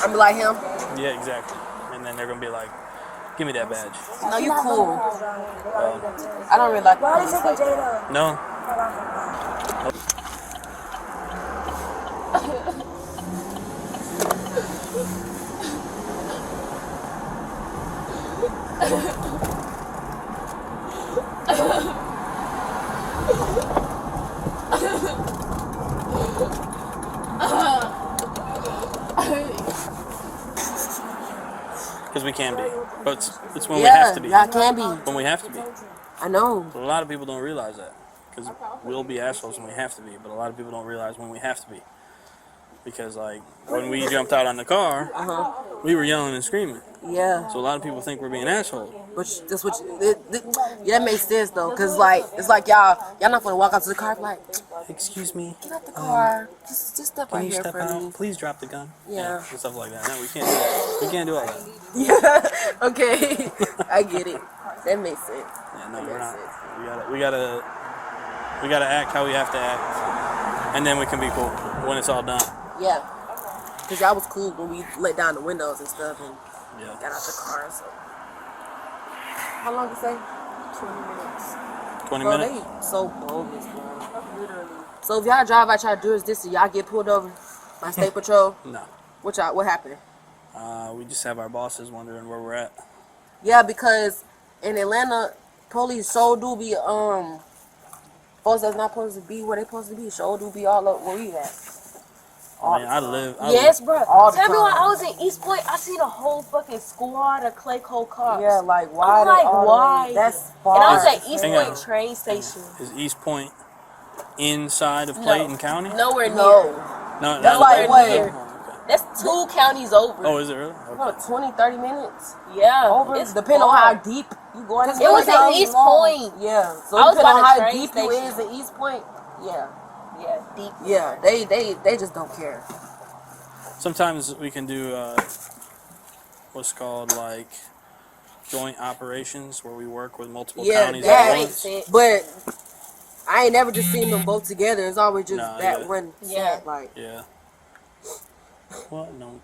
Speaker 3: I'm like him.
Speaker 1: Yeah, exactly. And then they're gonna be like, give me that badge.
Speaker 3: No, you cool.
Speaker 1: Well,
Speaker 3: I don't really like
Speaker 12: Why
Speaker 3: police
Speaker 12: did you
Speaker 3: like
Speaker 12: take
Speaker 3: that.
Speaker 12: Jada?
Speaker 1: no. Because we can be. But it's when we have to be.
Speaker 3: Yeah, can be.
Speaker 1: When we have to be.
Speaker 3: I know.
Speaker 1: But a lot of people don't realize that. because we'll be assholes when we have to be, but a lot of people don't realize when we have to be. Because like when we jumped out on the car, we were yelling and screaming.
Speaker 3: Yeah.
Speaker 1: So a lot of people think we're being assholes.
Speaker 3: But that's what that makes sense though, cause like it's like y'all not gonna walk out to the car like,
Speaker 1: excuse me,
Speaker 3: get out the car, just step
Speaker 1: can
Speaker 3: right
Speaker 1: you
Speaker 3: here
Speaker 1: step
Speaker 3: for
Speaker 1: out?
Speaker 3: me.
Speaker 1: Please drop the gun.
Speaker 3: Yeah.
Speaker 1: And stuff like that. No, we can't do that. We can't do all that.
Speaker 3: Yeah. Okay. I get it. That makes sense.
Speaker 1: Yeah, no, we're not. We gotta act how we have to act, and then we can be cool when it's all done.
Speaker 3: Yeah. Cause y'all was cool when we let down the windows and stuff and got out the car. So. How long did it say? 20 minutes.
Speaker 1: 20
Speaker 3: bro,
Speaker 1: minutes?
Speaker 3: They so bogus, bro. Literally. So if y'all drive out y'all jurisdiction, y'all get pulled over by state patrol?
Speaker 1: No.
Speaker 3: What happened?
Speaker 1: We just have our bosses wondering where we're at.
Speaker 3: Yeah, because in Atlanta, police sure do be folks that's not supposed to be where they supposed to be. Sure do be all up where we at.
Speaker 1: I live.
Speaker 5: Yes, bro.
Speaker 3: All the
Speaker 5: Tell me
Speaker 3: time.
Speaker 5: when I was in East Point, I seen a whole fucking squad of Clay Cold cops.
Speaker 3: Yeah, like why?
Speaker 5: I'm like, why?
Speaker 3: That's far.
Speaker 5: And I was at East
Speaker 1: Hang
Speaker 5: Point
Speaker 1: on.
Speaker 5: train station.
Speaker 1: Is East Point inside of Clayton County?
Speaker 5: Nowhere near.
Speaker 1: No,
Speaker 3: That's like what?
Speaker 5: That's 2 counties over.
Speaker 1: Oh, is it really?
Speaker 3: What, 20, 30 minutes?
Speaker 5: Yeah.
Speaker 3: Over?
Speaker 5: It's
Speaker 3: Depending on how deep you go in.
Speaker 5: It was in East Point.
Speaker 3: Yeah. So
Speaker 5: I was
Speaker 3: depending
Speaker 5: by
Speaker 3: on
Speaker 5: the
Speaker 3: how
Speaker 5: train
Speaker 3: deep
Speaker 5: station.
Speaker 3: you is in East Point, yeah.
Speaker 5: Yeah, deep.
Speaker 3: Yeah, they just don't care.
Speaker 1: Sometimes we can do what's called like joint operations where we work with multiple counties at once.
Speaker 3: But I ain't never just seen them both together. It's always just that one set, like.
Speaker 1: Yeah. What? No.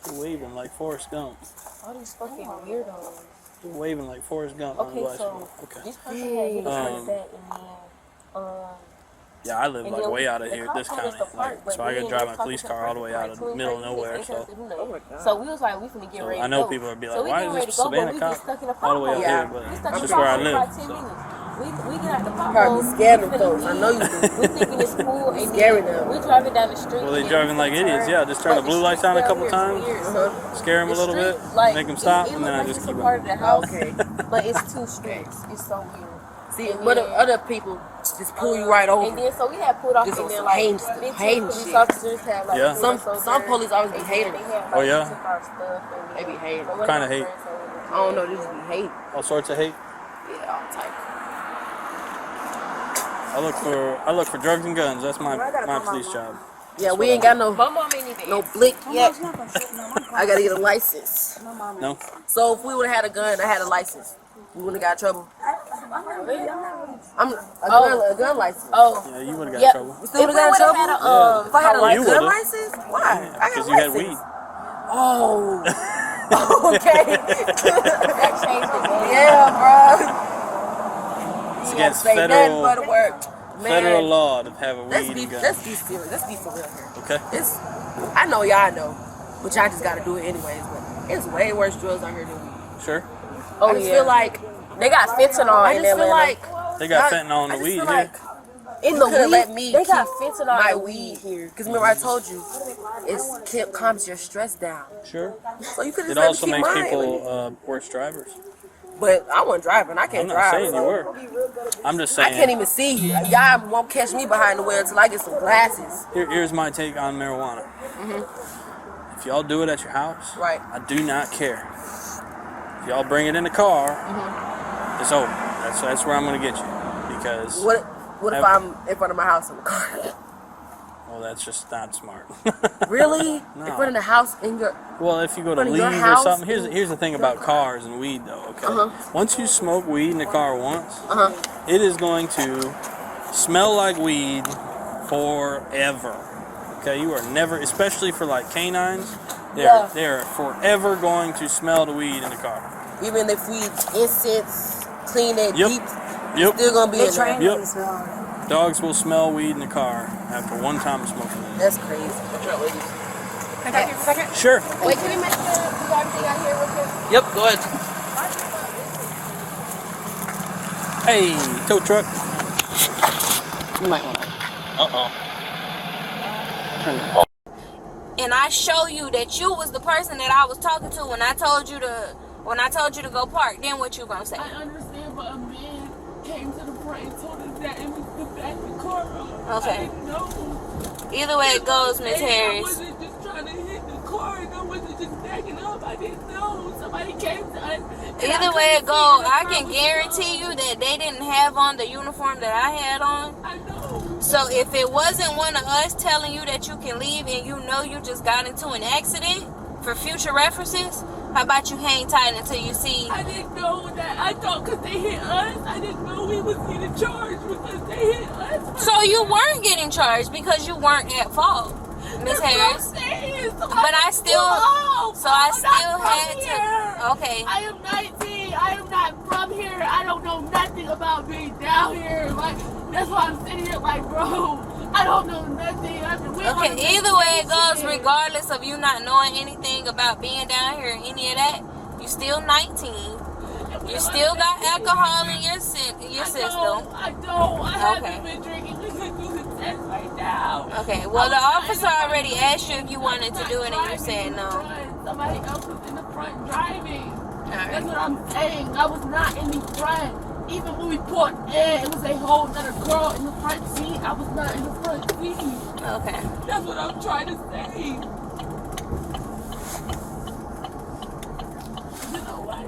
Speaker 1: You're waving like Forrest Gump.
Speaker 5: All these fucking weirdos.
Speaker 1: You're waving like Forrest Gump on the
Speaker 5: Okay,
Speaker 1: bicycle.
Speaker 5: so
Speaker 1: Okay.
Speaker 5: this person had his sunset and then
Speaker 1: Yeah, I live
Speaker 5: and
Speaker 1: like
Speaker 5: then
Speaker 1: way out of
Speaker 5: the
Speaker 1: here,
Speaker 5: cop
Speaker 1: this
Speaker 5: told us
Speaker 1: county.
Speaker 5: to park,
Speaker 1: Like,
Speaker 5: but
Speaker 1: so I
Speaker 5: then
Speaker 1: could drive
Speaker 5: they
Speaker 1: my
Speaker 5: talking
Speaker 1: police
Speaker 5: to
Speaker 1: car all the way out of the middle of nowhere. So,
Speaker 5: so we was like, we finna get ready
Speaker 1: I
Speaker 5: to
Speaker 1: know
Speaker 5: go.
Speaker 1: people would be
Speaker 5: So
Speaker 1: like,
Speaker 5: we
Speaker 1: why
Speaker 5: getting
Speaker 1: is
Speaker 5: ready
Speaker 1: this
Speaker 5: to go, but
Speaker 1: Savannah
Speaker 5: we
Speaker 1: cop
Speaker 5: get stuck in the
Speaker 1: all the way out
Speaker 5: pothole.
Speaker 1: here? But
Speaker 5: We stuck
Speaker 1: that's
Speaker 5: in
Speaker 1: just
Speaker 5: the
Speaker 1: where I
Speaker 5: pothole
Speaker 1: live.
Speaker 5: for like 10
Speaker 1: So.
Speaker 5: minutes. We get out the pothole.
Speaker 3: Probably scaring them folks. I know you do.
Speaker 5: We thinking it's cool and
Speaker 3: Scaring
Speaker 5: then
Speaker 3: them.
Speaker 5: we driving down the street.
Speaker 1: Well, they driving like idiots. Yeah, just turn the blue lights on a couple times, scare them a little bit, make them stop, and then I just keep
Speaker 5: part of the house.
Speaker 3: Okay.
Speaker 5: But it's 2 streets. It's so weird.
Speaker 3: See, but other people just pull you right over.
Speaker 5: And then so we had pulled off
Speaker 3: Just
Speaker 5: and
Speaker 3: on
Speaker 5: then
Speaker 3: some
Speaker 5: like
Speaker 3: hating
Speaker 5: 15 police
Speaker 3: shit.
Speaker 5: officers had like
Speaker 1: Yeah.
Speaker 3: Some police always be haters.
Speaker 1: Oh, yeah?
Speaker 3: They be hating.
Speaker 1: What kind of hate?
Speaker 3: I don't know, they just be hate.
Speaker 1: All sorts of hate.
Speaker 3: Yeah, all type.
Speaker 1: I look for drugs and guns. That's my police job.
Speaker 3: Yeah, we ain't got no blick yet. I gotta get a license.
Speaker 1: No.
Speaker 3: So if we would have had a gun, I had a license. We wouldn't have got in trouble. I'm a gun license.
Speaker 5: Oh.
Speaker 1: Yeah, you would have got trouble.
Speaker 3: We still would have got in trouble. If I had a
Speaker 1: You
Speaker 3: gun
Speaker 1: would've.
Speaker 3: license, why? I got
Speaker 1: Because
Speaker 3: a
Speaker 1: you had
Speaker 3: license.
Speaker 1: weed.
Speaker 3: Oh. Okay.
Speaker 5: That changed the game.
Speaker 3: Yeah, bro.
Speaker 1: It's
Speaker 3: You
Speaker 1: against
Speaker 3: gotta say nothing
Speaker 1: federal
Speaker 3: but work. Man,
Speaker 1: federal law to have a
Speaker 3: let's
Speaker 1: weed
Speaker 3: be
Speaker 1: and gun.
Speaker 3: serious. Let's be for real here.
Speaker 1: Okay.
Speaker 3: I know y'all know, but y'all just gotta do it anyways. But it's way worse drugs out here than weed.
Speaker 1: Sure.
Speaker 5: Oh,
Speaker 3: I just feel like
Speaker 5: they got fentanyl
Speaker 3: I
Speaker 5: in
Speaker 3: just feel
Speaker 5: Atlanta.
Speaker 3: like
Speaker 1: They got fentanyl in the weed here.
Speaker 3: In the weed,
Speaker 5: let
Speaker 3: me
Speaker 5: they got
Speaker 3: keep
Speaker 5: fentanyl
Speaker 3: my
Speaker 5: in the
Speaker 3: weed here. Because remember I told you, it calms your stress down.
Speaker 1: Sure.
Speaker 3: So you could just
Speaker 1: It
Speaker 3: let
Speaker 1: also
Speaker 3: me keep
Speaker 1: makes
Speaker 3: mine.
Speaker 1: people worse drivers.
Speaker 3: But I wasn't driving. I
Speaker 1: I'm
Speaker 3: can't
Speaker 1: not
Speaker 3: drive.
Speaker 1: saying you were. I'm just saying.
Speaker 3: I can't even see you. Y'all won't catch me behind the wheel until I get some glasses.
Speaker 1: Here's my take on marijuana. If y'all do it at your house,
Speaker 3: Right.
Speaker 1: I do not care. If y'all bring it in the car, it's over. That's where I'm gonna get you. Because
Speaker 3: What if I'm in front of my house in the car?
Speaker 1: well, that's just not smart.
Speaker 3: Really?
Speaker 1: No.
Speaker 3: In front of the house in your...
Speaker 1: Well, if you go to
Speaker 3: In front of your
Speaker 1: leave or
Speaker 3: house?
Speaker 1: something, here's the thing about cars and weed, though. Okay. Once you smoke weed in the car once, it is going to smell like weed forever. Okay, you are never, especially for like canines, they're forever going to smell the weed in the car.
Speaker 3: Even if we incense, clean it deep,
Speaker 1: Yep.
Speaker 3: still gonna be in there.
Speaker 1: Yep. Dogs will smell weed in the car after one time of smoking it.
Speaker 3: That's crazy.
Speaker 5: Can I talk to you for a second?
Speaker 1: Sure.
Speaker 5: Wait, can you make sure you got everything out here real quick?
Speaker 1: Yep, go ahead. Hey, tow truck. You might want to.
Speaker 5: And I show you that you was the person that I was talking to when I told you to go park. Then what you gonna say?
Speaker 7: I understand, but a man came to the front front and told us that, and we put back the car up.
Speaker 5: Okay.
Speaker 7: I didn't know.
Speaker 5: Either way it goes, Miss Harris.
Speaker 7: I wasn't just trying to hit the car, and I wasn't just backing up. I didn't know. Somebody came to us.
Speaker 5: Either way it goes, I can guarantee you that they didn't have on the uniform that I had on.
Speaker 7: I know.
Speaker 5: So if it wasn't one of us telling you that you can leave and you know you just got into an accident, for future references, how about you hang tight until you see?
Speaker 7: I didn't know that. I thought because they hit us, I didn't know we was getting charged because they hit us.
Speaker 5: So you weren't getting charged because you weren't at fault, Miss Harris. But I still, so I still had to. Okay.
Speaker 7: I am 19. I am not from here. I don't know nothing about being down here. Like that's why I'm sitting here like, bro. I don't know nothing.
Speaker 5: Okay, either way it goes, regardless of you not knowing anything about being down here or any of that, you still 19. You still got alcohol in your system.
Speaker 7: I don't. I haven't been drinking. We could do the test right now.
Speaker 5: Okay, well the officer already asked you if you wanted to do it and you said no.
Speaker 7: Somebody else was in the front driving. That's what I'm saying. I was not in the front. Even when we pulled in, it was a whole other girl in the front seat. I was not in the front seat.
Speaker 5: Okay.
Speaker 7: That's what I'm trying to say. You know what?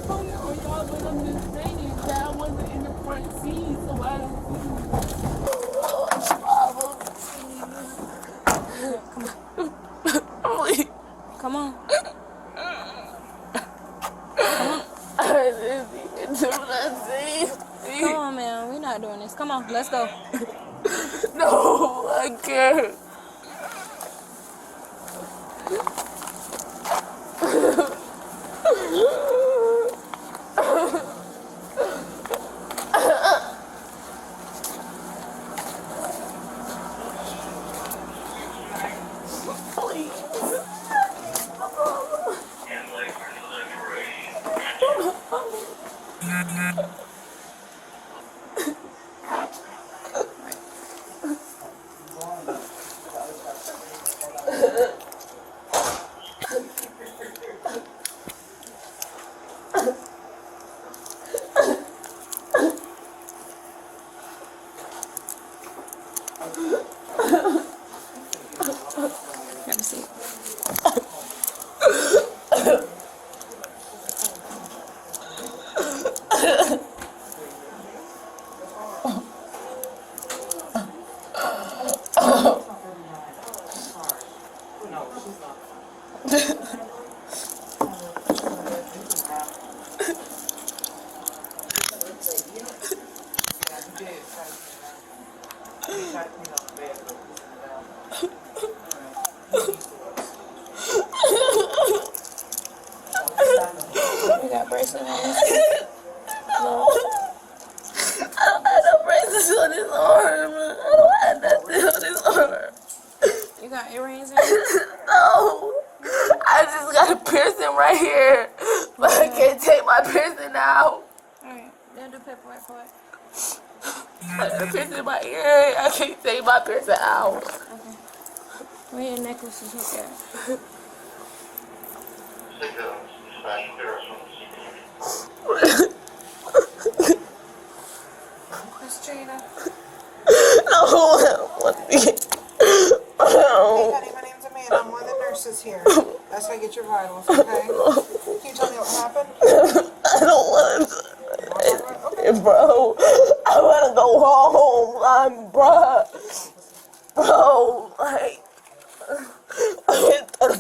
Speaker 7: Oh, y'all, but I'm just saying that I wasn't in the front seat, so I don't
Speaker 5: Come on.
Speaker 7: I didn't even do nothing.
Speaker 5: Come on, man. We're not doing this. Come on, let's go.
Speaker 7: No, I can't.
Speaker 5: Have a seat. You got bracelet on this? No.
Speaker 7: I don't have no braces on this arm. I don't have nothing on this arm.
Speaker 5: You got earrings in?
Speaker 7: No. I just got a piercing right here. But I can't take my piercing out.
Speaker 5: Alright, then do paperwork for it.
Speaker 7: I got a piercing in my ear. I can't take my piercing out.
Speaker 5: Okay. Where your necklaces look at?
Speaker 6: Miss Gina.
Speaker 7: No.
Speaker 6: Hey, honey, my name's Amanda. I'm one of the nurses here. That's how I get your vitals, okay? Can you tell me what happened?
Speaker 7: I don't want to. Bro, I want to go home. Bro, like, I can't go to